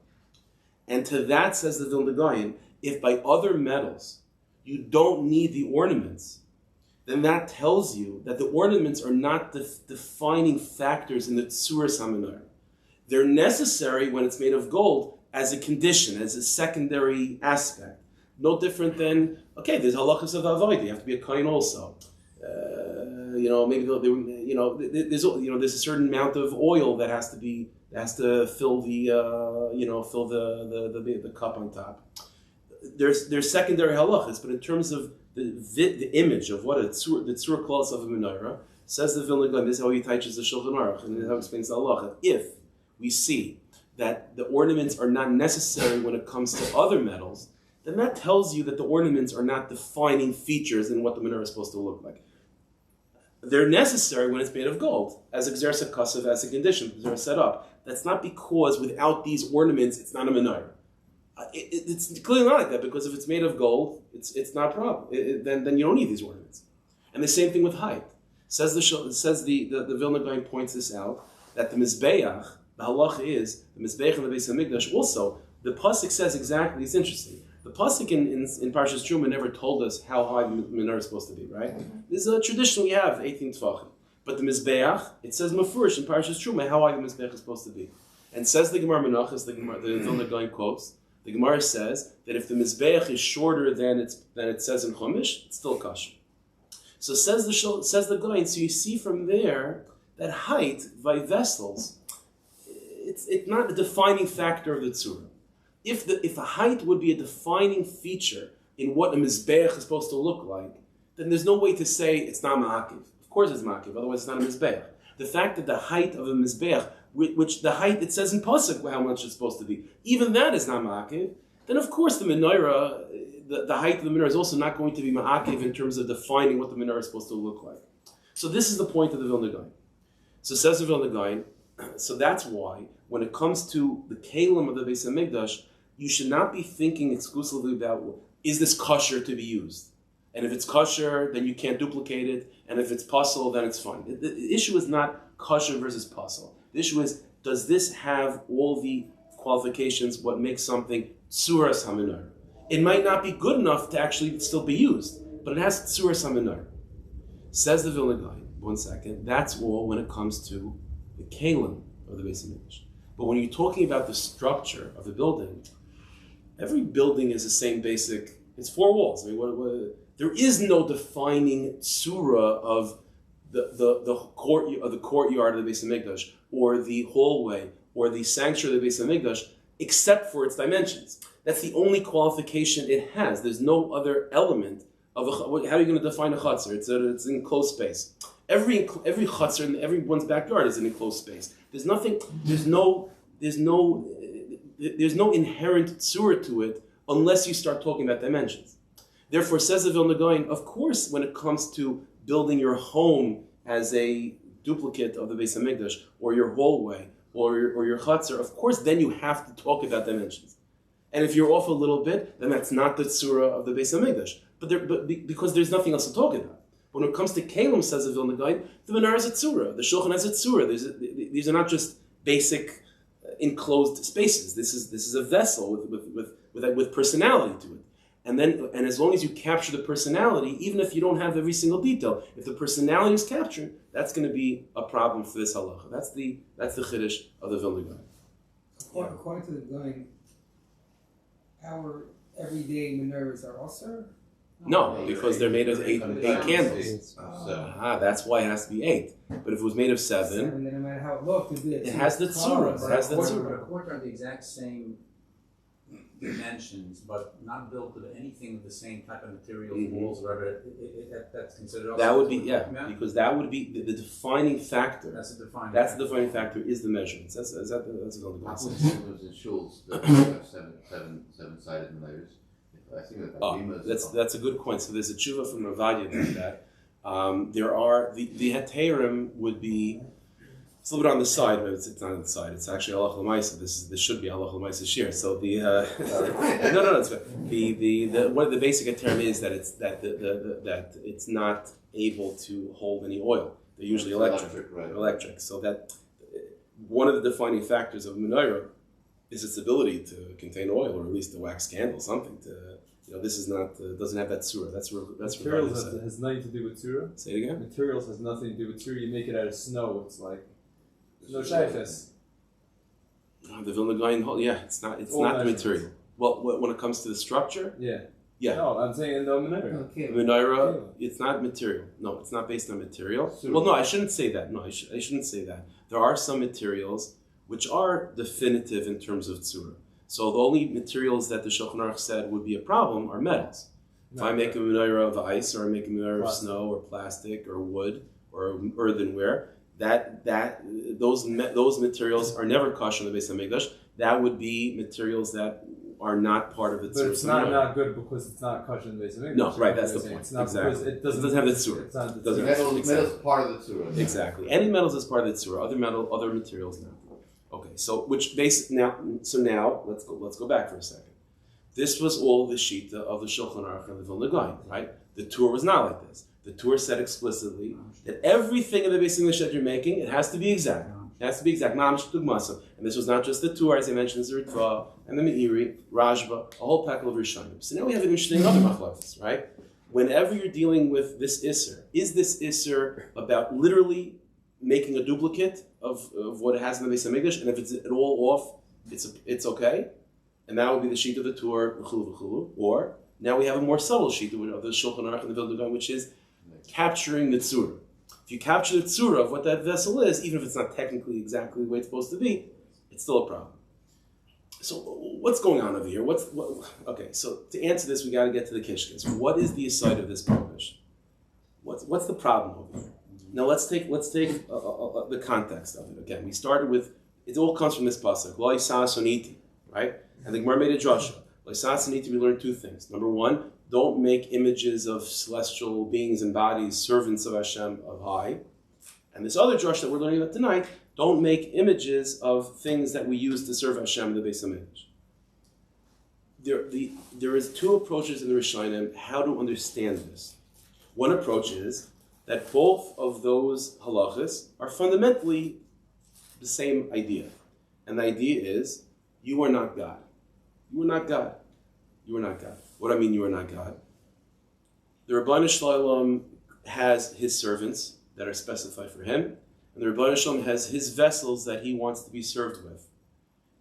And to that, says the Vilna Gaon, if by other metals you don't need the ornaments, then that tells you that the ornaments are not the defining factors in the tzuras HaMenorah. They're necessary when it's made of gold as a condition, as a secondary aspect. No different than, okay, there's halachas of avodah. You have to be a kohen also. Maybe there's a certain amount of oil that has to fill the cup on top. There's secondary halachas, but in terms of the image of what the tzura klos of a menorah, says the Vilna Gaon, this is how he teaches the Shulchan Aruch, and this is how he explains the halacha. If we see that the ornaments are not necessary when it comes to other metals, then that tells you that the ornaments are not defining features in what the menorah is supposed to look like. They're necessary when it's made of gold, as a gzersa kasav, as a condition, they're set up. That's not because without these ornaments, it's not a menorah. It's clearly not like that, because if it's made of gold, it's not a problem. Then you don't need these ornaments. And the same thing with height. The Vilna Gaon points this out, that the Mizbeach, the halacha is, the Mizbeach in the Beis HaMikdash also, the pasuk says exactly, it's interesting. The pasuk in Parshas Truma never told us how high the menorah is supposed to be, right? This is a tradition we have, 18 tefachim. But the Mizbeach, it says mafurish in Parshas Truma how high the Mizbeach is supposed to be. And says the Gemara Menachos, the Vilna Gaon quotes, the Gemara says that if the Mizbeach is shorter than it says in Chumash, it's still kosher. So says the Gaon, so you see from there that height by vessels, it's not a defining factor of the tzura. If a height would be a defining feature in what a mizbeach is supposed to look like, then there's no way to say it's not ma'akiv. Of course it's ma'akiv, otherwise it's not a mizbeach. The fact that the height of a mizbeach, which the height it says in pasuk how much it's supposed to be, even that is not ma'akiv, then of course the menorah, the height of the menorah is also not going to be ma'akiv in terms of defining what the menorah is supposed to look like. So this is the point of the Vilna Gaon. So says the Vilna Gaon, so that's why when it comes to the kalim of the Beis HaMikdash, you should not be thinking exclusively about, is this kosher to be used? And if it's kosher, then you can't duplicate it. And if it's pasul, then it's fine. The issue is not kosher versus pasul. The issue is, does this have all the qualifications, what makes something tzuras hamenorah? It might not be good enough to actually still be used, but it has tzuras hamenorah. Says the Vilna Gaon, one second, that's all when it comes to the kalim of the Beis HaMikdash. But when you're talking about the structure of the building, every building is the same basic, it's four walls. I mean, there is no defining tzura of the courtyard of the Beis HaMikdash, or the hallway, or the sanctuary of the Beis HaMikdash, except for its dimensions. That's the only qualification it has. There's no other element of how are you going to define a chutzner? It's an enclosed space. Every chutzner in everyone's backyard is an enclosed space. There's no inherent tzura to it unless you start talking about dimensions. Therefore, says the Vilna Gaon, of course, when it comes to building your home as a duplicate of the Beis HaMikdash, or your hallway, or your chutzner, of course, then you have to talk about dimensions. And if you're off a little bit, then that's not the tzura of the Beis HaMikdash. Because there's nothing else to talk about. But when it comes to kalim, says the Vilna Gaon, the menorah is a tzura, the shulchan has a tzura. These are not just basic enclosed spaces. This is a vessel with personality to it. And as long as you capture the personality, even if you don't have every single detail, if the personality is captured, that's going to be a problem for this halacha. That's the chiddush of the Vilna Gaon. According to the Gaon, our everyday menorahs are also. No, because they're made of eight candles. That's why it has to be 8. But if it was made of 7, then no matter how it looked, it has the tzura. It has the tzura. The court are the exact same dimensions, but not built with anything of the same type of materials, walls, whatever. That's considered. Also that would be because that would be the defining factor. That's the defining. That's the defining factor is the measurements. That's another good It was in shuls that have seven-sided menorahs. I think that's a good point. So there's a tshuva from Ravadia doing that. There are the heterim would be. It's a little bit on the side, but it's not on the side. It's actually halach l'maisa. This should be halach l'maisa shir. So the no, it's the one of the basic term is that it's that it's not able to hold any oil. They're usually electric. So that one of the defining factors of menorah is its ability to contain oil, or at least a wax candle, something to. This is not doesn't have that tzura. That's materials has nothing to do with tzura. Say it again. Materials has nothing to do with tzura. You make it out of snow. It's like no shaykhs. The Vilna Gaon, it's not the material. Well, when it comes to the structure, yeah. No, I'm saying the menorah. Okay. Menorah, it's not material. No, it's not based on material. Well, no, I shouldn't say that. No, I shouldn't say that. There are some materials which are definitive in terms of tzura. So the only materials that the Shulchan Aruch said would be a problem are metals. If I make a menorah of ice, or I make a menorah of snow, or plastic, or wood, or earthenware, those materials are never kosher in the Beis HaMikdash that would be materials that are not part of the tzura. But it's not good because it's not kosher in the Beis HaMikdash. No, right, that's the point. It's not Exactly. because it doesn't have the tzura. It's not the Doesn't tzura. have- Metal's part of the tzura. Exactly. Any metals is part of the tzura. Other materials not. Okay, so now let's go back for a second. This was all the shita of the Shulchan Aruch and the Vilna Gaon, right? The Torah was not like this. The Torah said explicitly that everything in the Beis HaMikdash that you're making, it has to be exact. It has to be exact. And this was not just the Torah, as I mentioned, the Ritva and the Meiri, Rajba, a whole pack of Rishonim. So now we have an interesting other machlokes, right? Whenever you're dealing with this Isser, is this Isser about literally making a duplicate of what it has in the Beis HaMikdash, and if it's at all off, it's okay? And that would be the sheet of the Torah, v'chulu. Or now we have a more subtle sheet of the Shulchan Aruch and the Vilna Gaon, which is capturing the tzura. If you capture the tzura of what that vessel is, even if it's not technically exactly the way it's supposed to be, it's still a problem. So what's going on over here? Okay, so to answer this, we got to get to the kishkas. What is the aside of this prohibition? What's the problem over here? Now let's take the context of it. Again, we started with, it all comes from this pasuk, lo yisas oniti, right? And the Gemara made a drasha. Lo yisas oniti, we learned two things. Number one, don't make images of celestial beings and bodies, servants of Hashem of high. And this other drush that we're learning about tonight, don't make images of things that we use to serve Hashem in the Beis HaMikdash. There is two approaches in the Rishonim how to understand this. One approach is that both of those halachas are fundamentally the same idea. And the idea is, you are not God. You are not God. You are not God. What do I mean you are not God? The Rabbanu Shalom has his servants that are specified for him, and the Rabbanu Shalom has his vessels that he wants to be served with.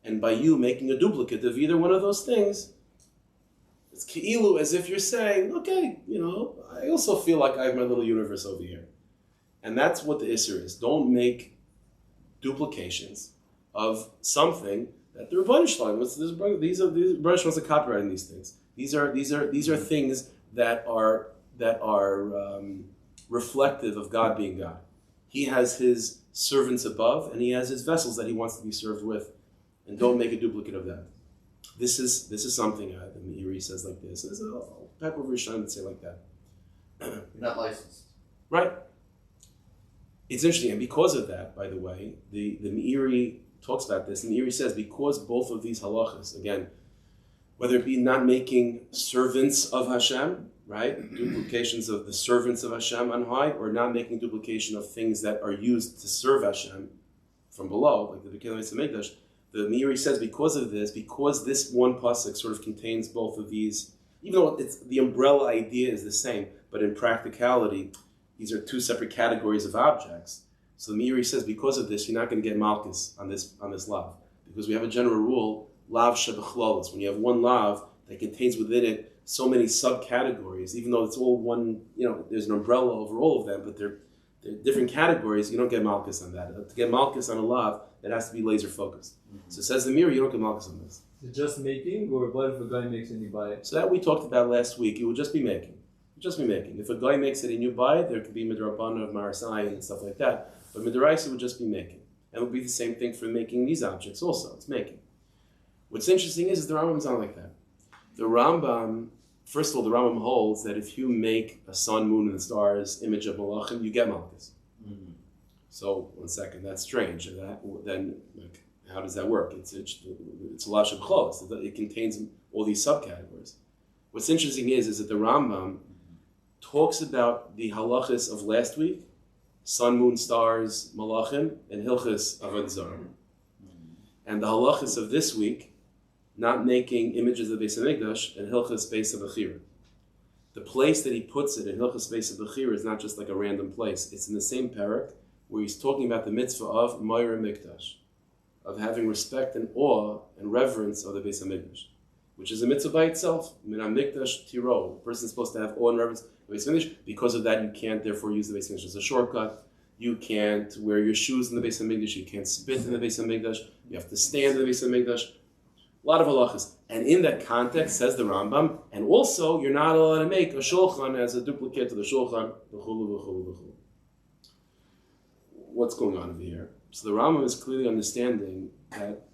And by you making a duplicate of either one of those things, it's ki'ilu, as if you're saying, okay, I also feel like I have my little universe over here. And that's what the Isser is. Don't make duplications of something that the Rabbanu Shalom, these are Rabbanu Shalom are copyrighting these things. These are things that are reflective of God being God. He has his servants above, and he has his vessels that he wants to be served with, and don't make a duplicate of that. This is something the Meiri says like this. There's a pack of Rishonim that say like that. You're not licensed. Right. It's interesting, and because of that, by the way, the Meiri talks about this, and the Meiri says because both of these halachas, again, whether it be not making servants of Hashem, right, duplications of the servants of Hashem on high, or not making duplication of things that are used to serve Hashem from below, like the Beis HaMikdash, the Meiri says because of this, because this one pasuk sort of contains both of these, even though the umbrella idea is the same, but in practicality, these are two separate categories of objects. So the Meiri says because of this, you're not going to get malchus on this lav, because we have a general rule, lav shebechlolos. When you have one lav that contains within it so many subcategories, even though it's all one, there's an umbrella over all of them, but they're different categories, you don't get malchus on that. To get malchus on a lav, it has to be laser focused. Mm-hmm. So it says the Meiri, you don't get malchus on this. Is it just making, or what if a guy makes it and you buy it? So that we talked about last week, it would just be making. Just be making. If a guy makes it and you buy it, there could be midrabana of marasai and stuff like that. But midraisa would just be making. And it would be the same thing for making these objects also. It's making. What's interesting is the Rambam's not like that. The Rambam, first of all, the Rambam holds that if you make a sun, moon, and stars image of malachim, you get malchus. Mm-hmm. So, one second, that's strange. How does that work? It's a lashon chos. It contains all these subcategories. What's interesting is that the Rambam talks about the halachas of last week, sun, moon, stars, malachim, and Hilchos Avodah Zarah. And the halachas of this week, not making images of Beis HaMikdash, and Hilchos Beis HaBechira. The place that he puts it in Hilchos Beis HaBechira is not just like a random place. It's in the same parak where he's talking about the mitzvah of Meir Mikdash, of having respect and awe and reverence of the Beis HaMikdash, which is a mitzvah by itself. Min HaMikdash Tiro. The person's supposed to have awe and reverence of the Beis HaMikdash. Because of that, you can't therefore use the Beis HaMikdash as a shortcut. You can't wear your shoes in the Beis HaMikdash. You can't spit in the Beis HaMikdash. You have to stand in the Beis HaMikdash. A lot of halachas. And in that context, says the Rambam, and also, you're not allowed to make a shulchan as a duplicate of the shulchan. What's going on over here? So the Rambam is clearly understanding that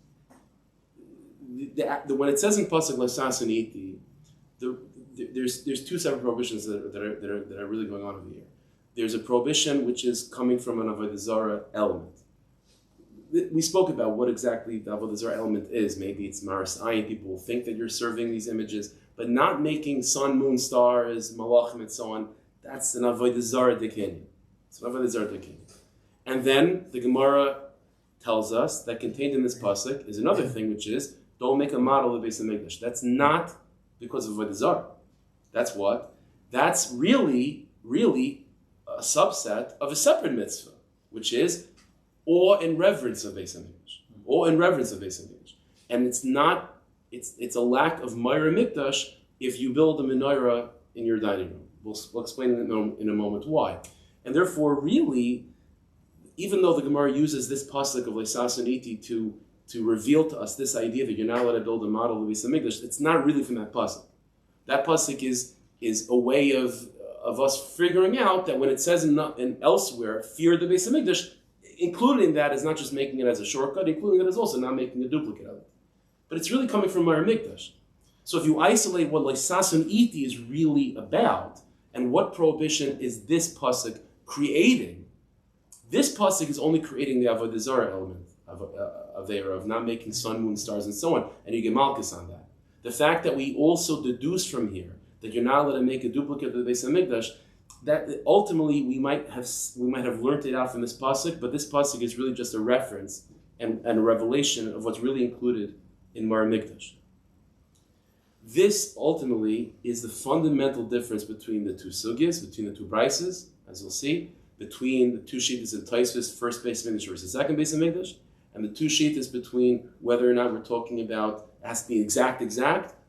when it says in pasuk l'sas iti, there's two separate prohibitions that are really going on over here. There's a prohibition which is coming from an Avodah Zarah element. We spoke about what exactly the Avodah Zarah element is. Maybe it's Maris Ayin. People will think that you're serving these images, but not making sun, moon, stars, malachim, and so on. That's an Avodah Zarah Dekinyan. It's an Avodah Zarah Dekinyan. And then the Gemara tells us that contained in this pasuk is another thing, which is don't make a model of the Beis HaMikdash. That's not because of Avodah Zarah. That's what? That's really a subset of a separate mitzvah, which is awe and reverence of Beis HaMikdash. Awe and reverence of Beis HaMikdash. And it's not, it's a lack of Meirah Mikdash if you build a menorah in your dining room. We'll explain in a moment why. And therefore, really, even though the Gemara uses this pasuk of Leisas and Iti to reveal to us this idea that you're not allowed to build a model of Beis HaMikdash, it's not really from that pasuk. That pasuk is a way of us figuring out that when it says in elsewhere, fear the Beis HaMikdash, including that is not just making it as a shortcut, including that is also not making a duplicate of it. But it's really coming from Meirah Mikdash. So if you isolate what Leisas and Iti is really about, and what prohibition is this pasuk creating, this pasuk is only creating the Avodah Zarah element of not making sun, moon, stars, and so on, and you get malchus on that. The fact that we also deduce from here that you're not allowed to make a duplicate of the Beis HaMikdash, that ultimately we might have learned it out from this pasuk, but this pasuk is really just a reference and a revelation of what's really included in Meirah Mikdash. This ultimately is the fundamental difference between the two sugyas, between the two brises, as you'll see, between the two shittas in Taisvis, first Beis HaMikdash versus second Beis HaMikdash, and the two shittas between whether or not we're talking about it has to be exact,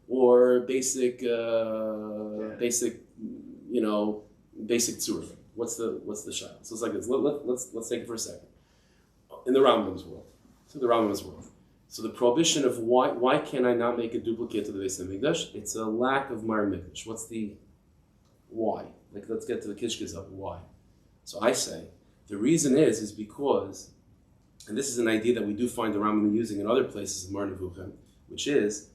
or basic tzura. What's the shayla? So it's like this. Let's take it for a second. In the Rambam's world, so the prohibition of why can I not make a duplicate of the Beis HaMikdash? It's a lack of Meirah Mikdash. What's the why? Like, let's get to the kishkas of why. So I say the reason is because, and this is an idea that we do find the Rambam using in other places in Mar Nevuchim, which is,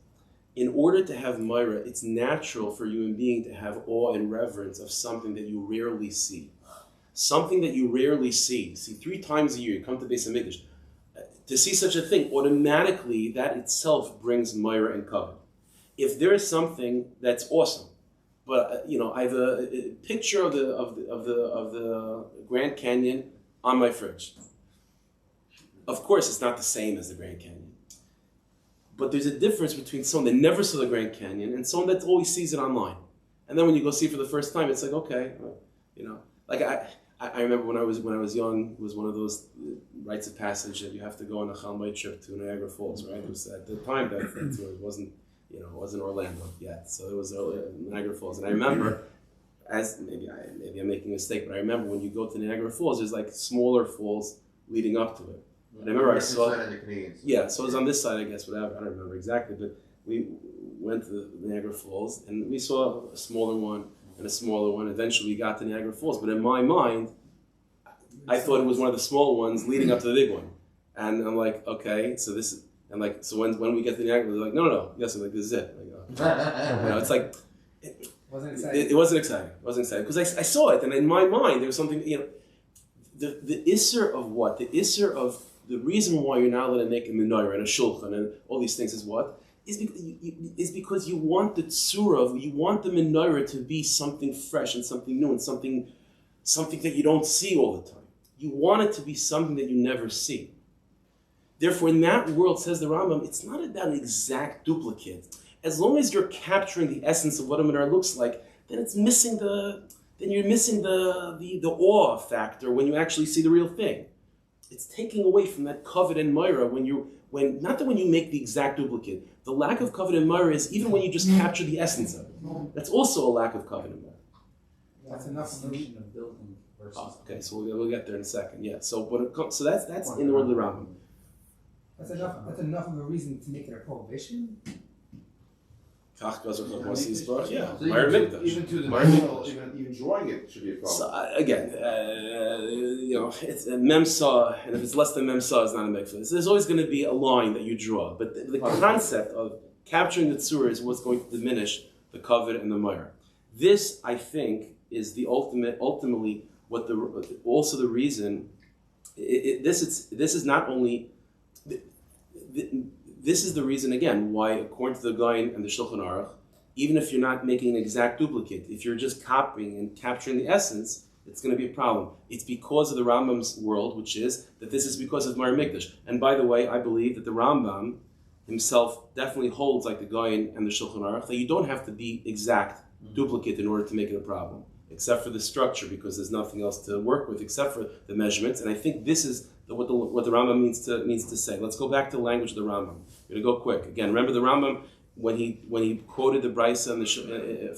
in order to have Meirah, it's natural for a human being to have awe and reverence of something that you rarely see. Something that you rarely see. See, 3 times a year you come to Beis HaMikdash. To see such a thing, automatically that itself brings Meirah and kavod. If there is something that's awesome, but I have a picture of the Grand Canyon on my fridge. Of course, it's not the same as the Grand Canyon. But there's a difference between someone that never saw the Grand Canyon and someone that always sees it online. And then when you go see it for the first time, it's like, okay, like I remember when I was young, it was one of those rites of passage that you have to go on a Chalmai trip to Niagara Falls, right? It was at the time that it wasn't Orlando yet, so it was Niagara Falls. And I remember, maybe I'm making a mistake, but I remember when you go to Niagara Falls, there's like smaller falls leading up to it. And I remember I saw, so it was on this side, I guess, whatever, I don't remember exactly, but we went to the Niagara Falls and we saw a smaller one and a smaller one. Eventually we got to Niagara Falls, but in my mind, I thought it was one of the small ones leading up to the big one. And I'm like, okay, so this is, and like, so when we get to Niagara, they're like, no, yes, I'm like, this is it. Like, it's like, it wasn't exciting. It wasn't exciting because I saw it, and in my mind there was something. The isser of what? The isser of the reason why you're not allowed to make a menorah and a shulchan and all these things is what? Is because you want the tzura, you want the menorah to be something fresh and something new and something that you don't see all the time. You want it to be something that you never see. Therefore, in that world, says the Rambam, it's not about an exact duplicate. As long as you're capturing the essence of what a menorah looks like, then you're missing the awe factor when you actually see the real thing. It's taking away from that kavod and Meirah not that when you make the exact duplicate. The lack of kavod and Meirah is even when you just capture the essence of it. That's also a lack of kavod and Meirah. That's enough notion of building versus. Okay, so we'll get there in a second. Yeah. So when it comes, so that's in the word of the Rambam. That's enough of a reason to make it a prohibition? Kach Gazer Chachmas Yisbarach, yeah. So Meir even Mikdash. even to the Meir manual, Mikdash. even drawing it should be a problem. So, again, it's a memsa, and if it's less than memsa, it's not a mikveh. There's always going to be a line that you draw, but the concept of capturing the tzura is what's going to diminish the kavod and the meir. This, I think, is the ultimately what also the reason. This is not only. This is the reason again why, according to the Gaon and the Shulchan Aruch, even if you're not making an exact duplicate, if you're just copying and capturing the essence, it's going to be a problem. It's because of the Rambam's world, which is that this is because of Meir Mikdash. And by the way, I believe that the Rambam himself definitely holds, like the Gaon and the Shulchan Aruch, that you don't have to be exact duplicate in order to make it a problem, except for the structure, because there's nothing else to work with except for the measurements. And I think this is what the Rambam means to say. Let's go back to the language of the Rambam. I'm going to go quick. Again, remember the Rambam, when he quoted the Brisa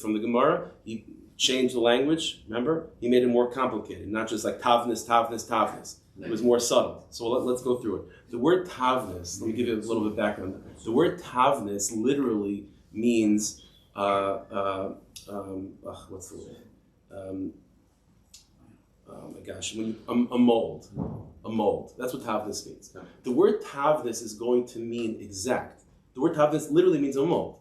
from the Gemara, he changed the language, remember? He made it more complicated, not just like tavnis. It was more subtle. So let's go through it. The word tavnis, let me give you a little bit of background. The word tavnis literally means, what's the word? Oh my gosh, a mold. A mold. That's what tavnis means. The word tavnis is going to mean exact. The word tavnis literally means a mold.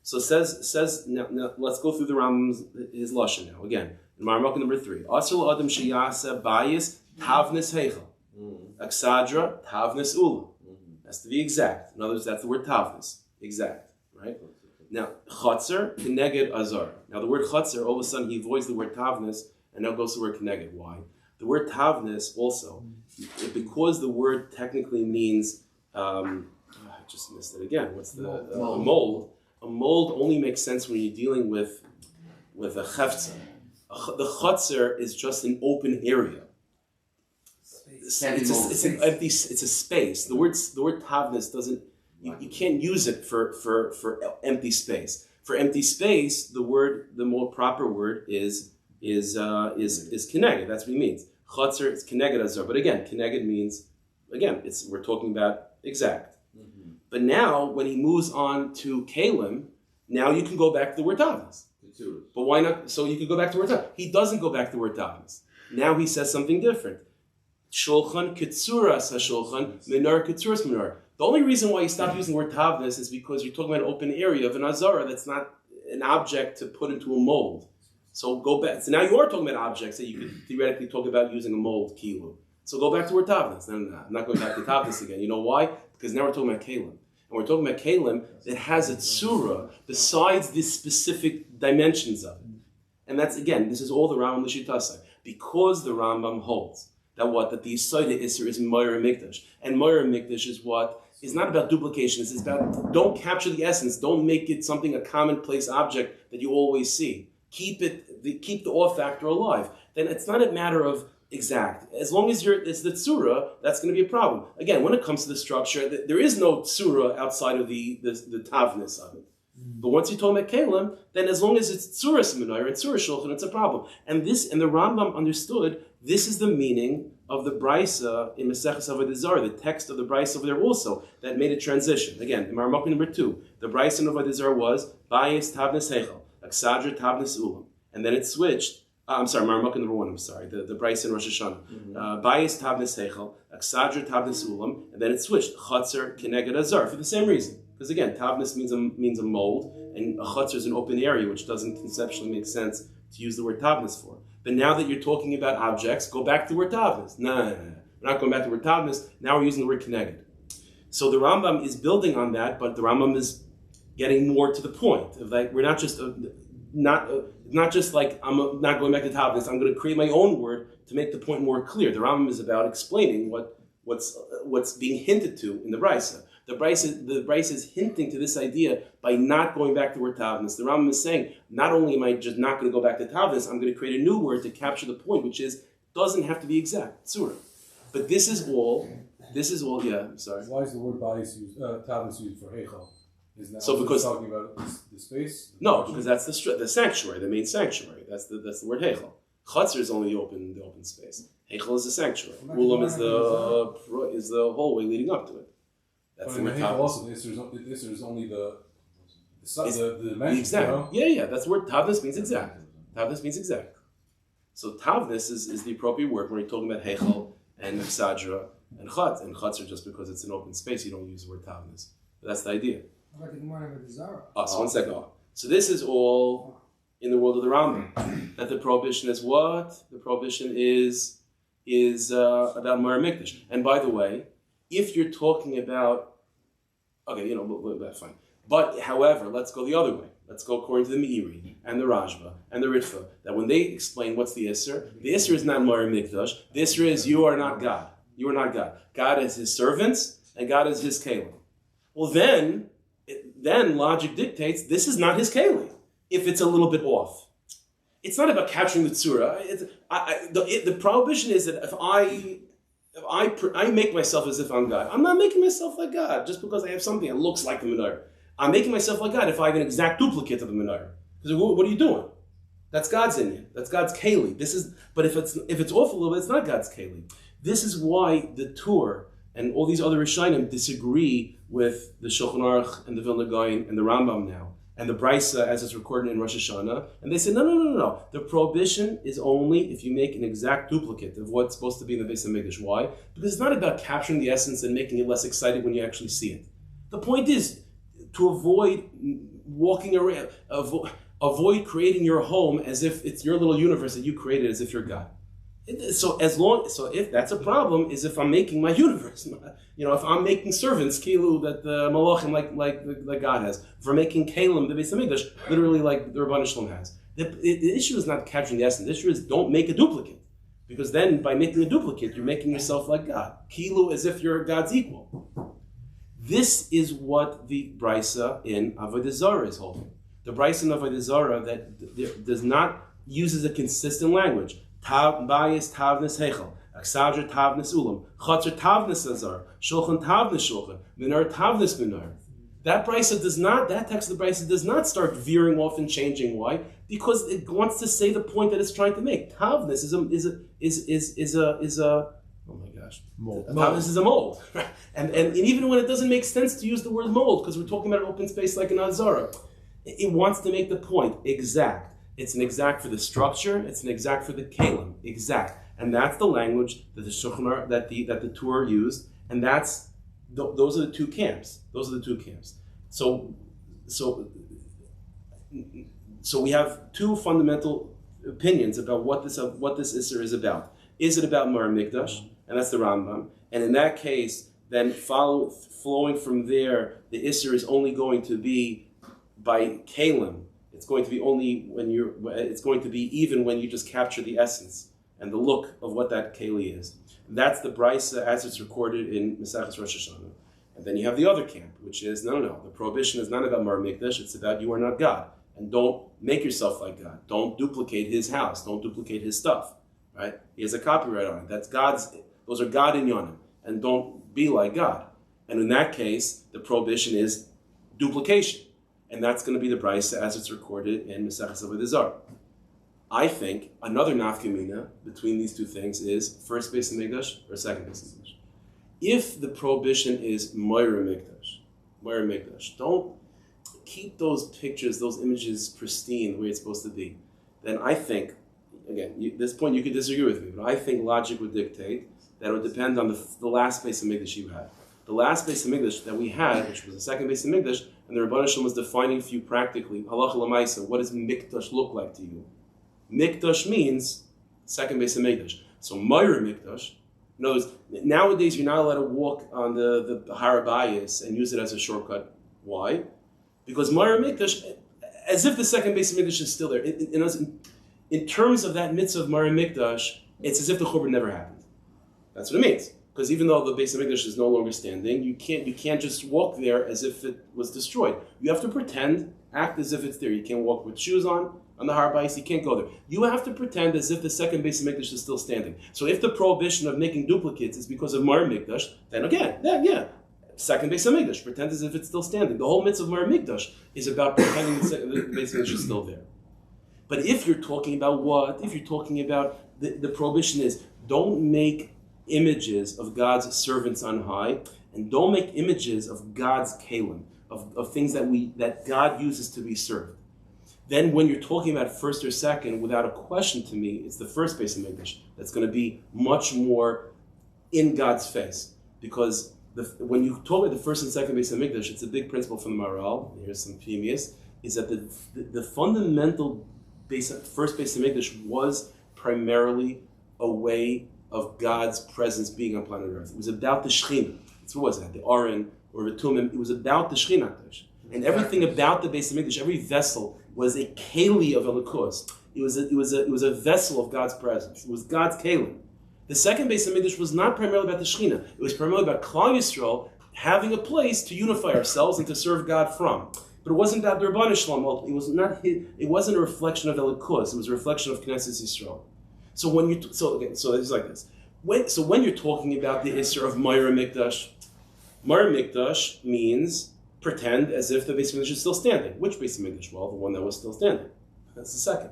So says now let's go through the Rambam's his lashon now. Again, in Maramok number 3. Asr adam sheyasa bayis tavnis heichel. Aksadra tavnis ula. Has to be exact. In other words, that's the word tavnis. Exact. Right? Now, chatzer keneged azar. Now the word chatzer, all of a sudden he avoids the word tavnis and now goes to the word keneged. Why? The word tavnis also, because the word technically means, I just missed it again. What's the a mold? A mold only makes sense when you're dealing with a chefza. The chutzner is just an open area. It's an empty. It's a space. The word tavnis doesn't. You can't use it for empty space. For empty space, the more proper word is keneged. That's what he means. Chutzner is keneged azar. But again, keneged means we're talking about exact. But now, when he moves on to Kalim, now you can go back to the word tavnis. But why not? So you can go back to the word tavnis. He doesn't go back to the word tavnis. Now he says something different. Shulchan kitzuras hashulchan, menorah kitzuras menorah. The only reason why you stop using the word tavnis is because you're talking about an open area of an azara that's not an object to put into a mold. So go back. So now you are talking about objects that you could theoretically talk about using a mold, kilu. So go back to the word tavnis. No, I'm not going back to tavnis again. You know why? Because now we're talking about kalim. And we're talking about kalim that has a tzura besides the specific dimensions of it. And that's, again, this is all the Rambam L'Shitasai. Because the Rambam holds that the Yisoda Isser is Meir Mikdash. And Meir Mikdash is not about duplication. It's about, don't capture the essence. Don't make it something, a commonplace object that you always see. Keep the awe factor alive. Then it's not a matter of exact. As long as it's the tzura, that's going to be a problem. Again, when it comes to the structure, there is no tzura outside of the tavnis of it. But once you talk about kalim, then as long as it's tzuras menorah and tzuras shulchan, it's a problem. And the Rambam understood this is the meaning of the brisa in Maseches Avodah Zarah, the text of the brisa over there also that made a transition. Again, in Maramok number 2, the brisa in Avodah Zarah was bayis tavnis heichel, aksadra tavnis ulam, and then it switched. Maramok number 1. I'm sorry, the brisa in Rosh Hashanah. Bayis tavnis heichel, aksadra tavnis ulam, and then it switched chatzer keneged azar for the same reason. Because again, tavnis means a mold, and a chatzer is an open area, which doesn't conceptually make sense to use the word tavnis for. But now that you're talking about objects, go back to the word tavnis. No. We're not going back to the word tavnis. Now we're using the word keneged. So the Rambam is building on that, but the Rambam is getting more to the point of like we're not just not just like I'm not going back to tavnis. I'm going to create my own word to make the point more clear. The Rambam is about explaining what's being hinted to in the brisa. The brisa is hinting to this idea by not going back to the word tavnis. The Rambam is saying, not only am I just not going to go back to tavnis, I'm going to create a new word to capture the point, which doesn't have to be exact, tzura. But this is all, yeah, I'm sorry. Why is the word tavnis used for heichal? Isn't that because talking about the space? No, because that's the sanctuary, the main sanctuary. That's the word heichal. Chutzner is only the open space. Heichal is the sanctuary. Ulam is the hallway leading up to it. That's but in heichal also, this is only the The the mention, exact. you know? Yeah, that's the word tavnis means exact. Tavnis means exact. So tavnis is the appropriate word when you're talking about heichal and exadra and chatz. And chatz are just because it's an open space, you don't use the word tavnis. But that's the idea. How about the Gemara of the Zara? So 1 second. So this is all in the world of the Rambam. That the prohibition is what? The prohibition is about Mar Mikdash. And by the way, if you're talking about, okay, that's fine. But however, let's go the other way. Let's go according to the Meiri and the Rajva and the Ritva, that when they explain what's the Isser is not Mar Mikdash. The Isser is you are not God. You are not God. God is his servants and God is his Kalim. Well, then logic dictates this is not his Kalim if it's a little bit off. It's not about capturing the tzura. The prohibition is that if I make myself as if I'm God, I'm not making myself like God just because I have something that looks like the menorah. I'm making myself like God if I have an exact duplicate of the menorah. Because what are you doing? That's God's in you. That's God's keli. But if it's off a little bit, it's not God's keli. This is why the Tur and all these other Rishonim disagree with the Shulchan Aruch and the Vilna Gaon and the Rambam now, and the Brisa as it's recorded in Rosh Hashanah, and they say, no. The prohibition is only if you make an exact duplicate of what's supposed to be in the Beis HaMikdash. Why? Because it's not about capturing the essence and making it less exciting when you actually see it. The point is to avoid walking around, avoid creating your home as if it's your little universe that you created as if you're God. So if that's a problem, is if I'm making my universe, if I'm making servants, kilu, that the malachim like God has, if we're making kalim, the Beis HaMikdash, literally like the Rabban Shalom has. The issue is not capturing the essence. The issue is don't make a duplicate, because then by making a duplicate, you're making yourself like God, kilu, as if you're God's equal. This is what the Brisa in Avodah Zarah is holding. The Brisa in Avodah Zarah that does not uses a consistent language. Tav bayis tavnis hechel, aksadra tavnis ulam, chatzar tavnis azar, shulchan tavnis shulchan, minar tavnis minar. That text of the Brisa does not start veering off and changing. Why? Because it wants to say the point that it's trying to make. Tavnis is a oh my gosh, mold. Tavnis is a mold, and even when it doesn't make sense to use the word mold because we're talking about an open space like an azara, it wants to make the point exact. It's an exact for the structure. It's an exact for the kalim. Exact, and that's the language that the Shulchan Aruch, that the Torah used, and those are the two camps. So we have two fundamental opinions about what this Isser is about. Is it about Mar Mikdash? And that's the Rambam. And in that case, then flowing from there, the Isser is only going to be by kalim. It's going to be even when you just capture the essence and the look of what that keli is. That's the Brisa as it's recorded in Maseches Rosh Hashanah. And then you have the other camp, which is, no. The prohibition is not about Mar Mikdash, it's about you are not God. And don't make yourself like God. Don't duplicate his house. Don't duplicate his stuff. Right? He has a copyright on it. Those are God inyanim. And don't be like God. And in that case, the prohibition is duplication. And that's going to be the Brisa as it's recorded in Maseches Avodah Zarah. I think another nafkamina between these two things is first Beis HaMikdash or second Beis HaMikdash. If the prohibition is Moira Mikdash, don't keep those pictures, those images pristine the way it's supposed to be. Then I think, again, this point you could disagree with me, but I think logic would dictate that it would depend on the last Beis HaMikdash you had. The last Beis HaMikdash that we had, which was the second Beis HaMikdash, and the Rabban Shalom was defining for you practically, halacha l'maisa, what does Mikdash look like to you? Mikdash means second Beis HaMikdash. So Moira Mikdash, in other words, nowadays you're not allowed to walk on the Har HaBayis and use it as a shortcut. Why? Because Moira Mikdash, as if the second Beis HaMikdash is still there. In terms of that mitzvah of Moira Mikdash, it's as if the Churban never happened. That's what it means. Because even though the Beis HaMikdash is no longer standing, you can't just walk there as if it was destroyed. You have to act as if it's there. You can't walk with shoes on the Har HaBayis, you can't go there. You have to pretend as if the second Beis HaMikdash is still standing. So if the prohibition of making duplicates is because of Mar Mikdash, then again, second Beis HaMikdash, pretend as if it's still standing. The whole mitzvah of Mar Mikdash is about pretending the Beis HaMikdash is still there. But if you're talking about what? If you're talking about the prohibition is don't make images of God's servants on high, and don't make images of God's kalim, of things that God uses to be served. Then when you're talking about first or second, without a question to me, it's the first Beis HaMikdash that's going to be much more in God's face. Because when you talk about the first and second Beis HaMikdash, it's a big principle from the Maharal, here's some Pimius, is that the fundamental first Beis HaMikdash was primarily a way of God's presence being on planet Earth. It was about the Shekhinah. What was that? The Aron or the Tumim. It was about the Shekhinah. And everything about the Beis HaMikdash, every vessel was a keli of Elikos. It was a vessel of God's presence. It was God's keli. The second Beis HaMikdash was not primarily about the Shekhinah. It was primarily about Klal Yisrael having a place to unify ourselves and to serve God from. But it wasn't about the Rabbanu Shalom. It wasn't a reflection of Elikos. It was a reflection of Knesset Yisrael. So it's like this. When you're talking about the Isser of Meir Mikdash means pretend as if the Beis HaMikdash is still standing. Which Beis HaMikdash? Well, the one that was still standing. That's the second.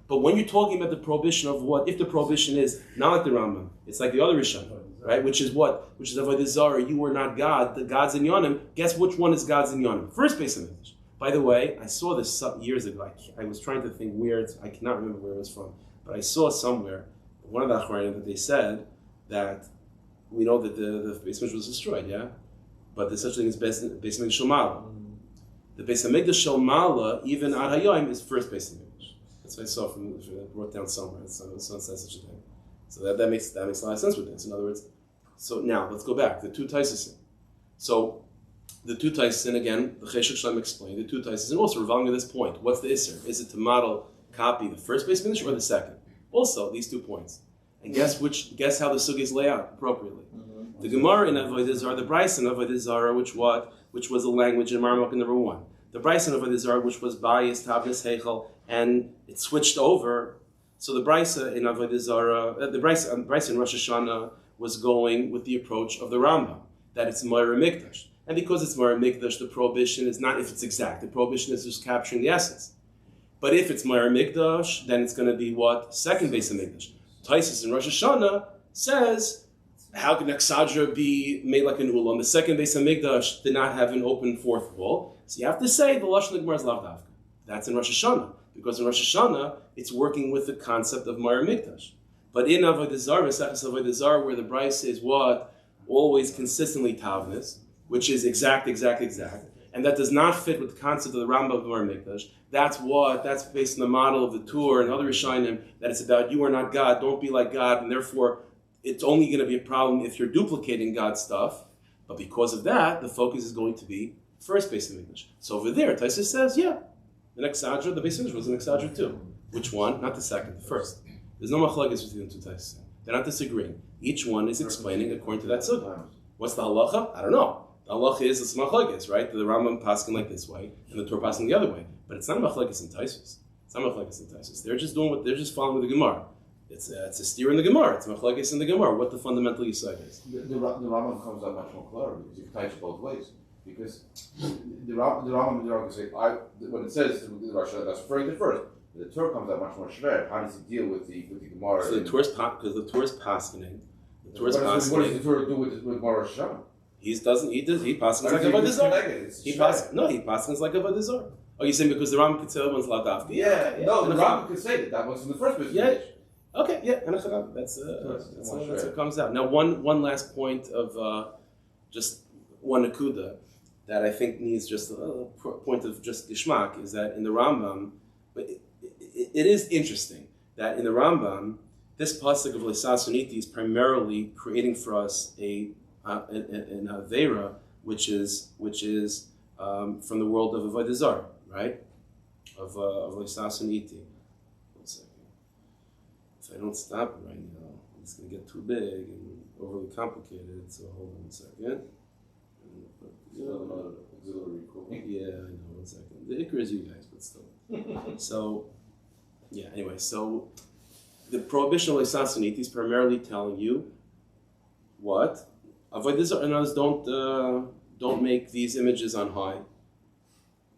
But when you're talking about the prohibition of what, if the prohibition is not like the Rambam, it's like the other Rishon, right? Which is what? Which is Avodah Zarah, you are not God, the God's in Yonim. Guess which one is God's in Yonim? First Beis HaMikdash. By the way, I saw this some years ago. I was trying to think where I cannot remember where it was from, but I saw somewhere, one of the Achronim, that they said that we know that the Beis HaMikdash was destroyed, yeah? But there's such a thing as Beis HaMikdash Shomala. The Beis HaMikdash Shomala, even Ad Hayoim, is first Beis HaMikdash. That's what I saw from wrote down somewhere. Someone said such a thing. So that makes a lot of sense with this. In other words, so now let's go back. The two Taisasin. So the two Taisasin again. The Cheshek Shalom explained the two Taisasin also revolving to this point. What's the Isser? Is it to model copy the first Beis HaMikdash or the second? Also these 2 points. And guess how the sugis lay out appropriately. The Gemara in Avodah Zarah, the Bryce in Avodah Zarah, which was a language in Marmuk number 1. The Bryce in Avodah Zarah, which was Bayis, Tavnis, Heichel, and it switched over. So the Bryce in Avodah Zarah, the Bryce in Rosh Hashanah was going with the approach of the Rambam, that it's Meir Mikdash. And because it's Meir Mikdash, the prohibition is not if it's exact. The prohibition is just capturing the essence. But if it's Meir Mikdash, then it's going to be what? Second Beis HaMikdash. Taisus in Rosh Hashanah says, how can Aksadra be made like an ulam? The second Beis HaMikdash did not have an open fourth wall. So you have to say the Lashon Gemara is Lav Davka. That's in Rosh Hashanah. Because in Rosh Hashanah, it's working with the concept of Meir Mikdash. But in Avodah Zarah, Avodah Zarah, where the Bryce is what? Always consistently Tavnis, which is exact. And that does not fit with the concept of the Rambam of Meir Mikdash. That's based on the model of the Tur and other Rishonim, that it's about you are not God, don't be like God, and therefore it's only going to be a problem if you're duplicating God's stuff. But because of that, the focus is going to be first Beis HaMikdash. So over there, Taisa says, yeah, the Exadra, the Beis HaMikdash was an Exadra too. Which one? Not the second, the first. There's no machlokes between the two Taisa. They're not disagreeing. Each one is explaining according to that sukkah. What's the halacha? I don't know. The halacha is it's machlokes, right? The Rambam paskin like this way, and the Torah paskin the other way. But it's not machlokes in Taisus. It's not machlokes in Taisus. They're just following the Gemara. It's a steer in the Gemara. It's machlokes in the Gemara. What the fundamental yisod is. The Rambam comes out much more clear because you can touch both ways. Because the Rambam can say, when it says the Rosh Hashanah, that's referring to first. The Torah comes out much more shver. How does he deal with the Gemara? So the Torah's because the Torah's paskening. What does the Torah do with Rosh Hashanah? He paskens like Avodah Zarah. He paskens like Avodah Zarah. Oh, you're saying because the Rambam could say that one's Lav Davka? Yeah. No, the Rambam could say that was from the first Beis HaMikdash. Yeah. Okay, yeah, that's what it comes out. Now, one last point of just one nakuda that I think needs just a point of just gishmak is that in the Rambam, it is interesting that in the Rambam, this pasuk of Leisasuniti is primarily creating for us an avera, which is from the world of Avodah Zarah, right? Of Leisasuniti. If I don't stop it right now, it's going to get too big and overly complicated. So hold on a second. Auxiliary cool. Yeah, I know. 1 second. The Iker is you guys, but still. So, yeah. Anyway, so the prohibition of Leisasuniti is primarily telling you what Avodah Zarah. In others, don't make these images on high.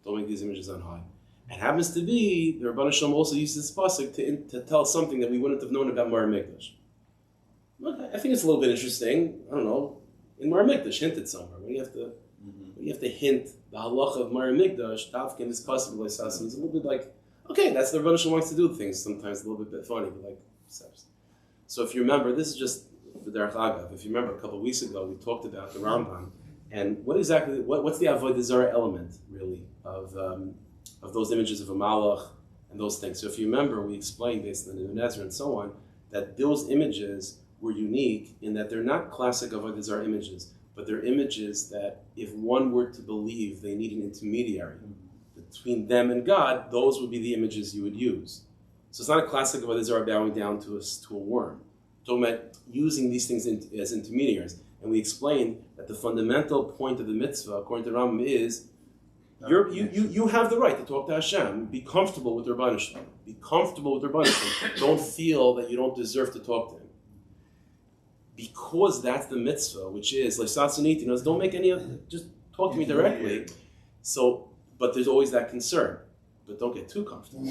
Don't make these images on high. It happens to be the Rabbanu Shalom also uses this pasuk to tell something that we wouldn't have known about Meir Mikdash. Look, I think it's a little bit interesting. I don't know. In Meir Mikdash, hinted somewhere. We have to But you have to hint the halacha of Mar Mikdash, Dafkin is possible is a little bit like, okay, that's the Rebbe Shalom wants to do things. Sometimes a little bit funny, but like steps. So if you remember, this is just the Derech Agav. If you remember, a couple of weeks ago we talked about the Rambam and what's the Avodah Zarah element really of those images of a malach and those things. So if you remember, we explained based on the Ibn Ezra and so on that those images were unique in that they're not classic Avodah Zarah images, but they're images that if one were to believe they need an intermediary between them and God, those would be the images you would use. So it's not a classic Avodah Zarah bowing down to a worm. We're talking about using these things as intermediaries. And we explained that the fundamental point of the mitzvah, according to Rambam, is you have the right to talk to Hashem. Be comfortable with Rabban Shalom. Be comfortable with Rabban Shalom. Don't feel that you don't deserve to talk to him. Because that's the mitzvah, which is like Satsanit, don't make any of just talk to me directly. So, but there's always that concern. But don't get too comfortable.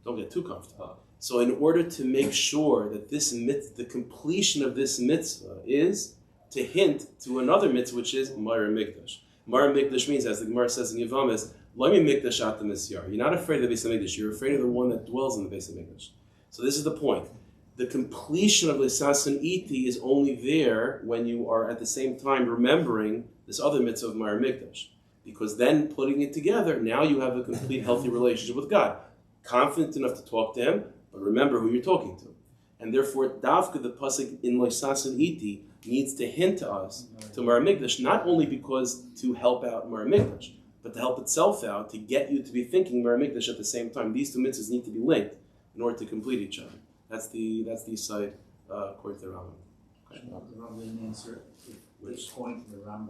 Don't get too comfortable. So in order to make sure that the completion of this mitzvah is to hint to another mitzvah, which is Mar Mikdash. Mar Mikdash means, as the Gemara says in Yavamis, Lo Mikdash at the Misyar. You're not afraid of the Beis HaMikdash. You're afraid of the one that dwells in the Beis HaMikdash. So this is the point. The completion of Lisasan Iti is only there when you are at the same time remembering this other mitzvah of Mar Mikdash. Because then putting it together, now you have a complete healthy relationship with God. Confident enough to talk to Him, but remember who you're talking to. And therefore, Davka, the pasuk in Lisasan Iti, needs to hint to us to Mar Mikdash, not only because to help out Mar Mikdash, but to help itself out, to get you to be thinking Mar Mikdash at the same time. These two mitzvahs need to be linked in order to complete each other. That's the side according to the Rambam. The Rambam didn't answer which point the Rambam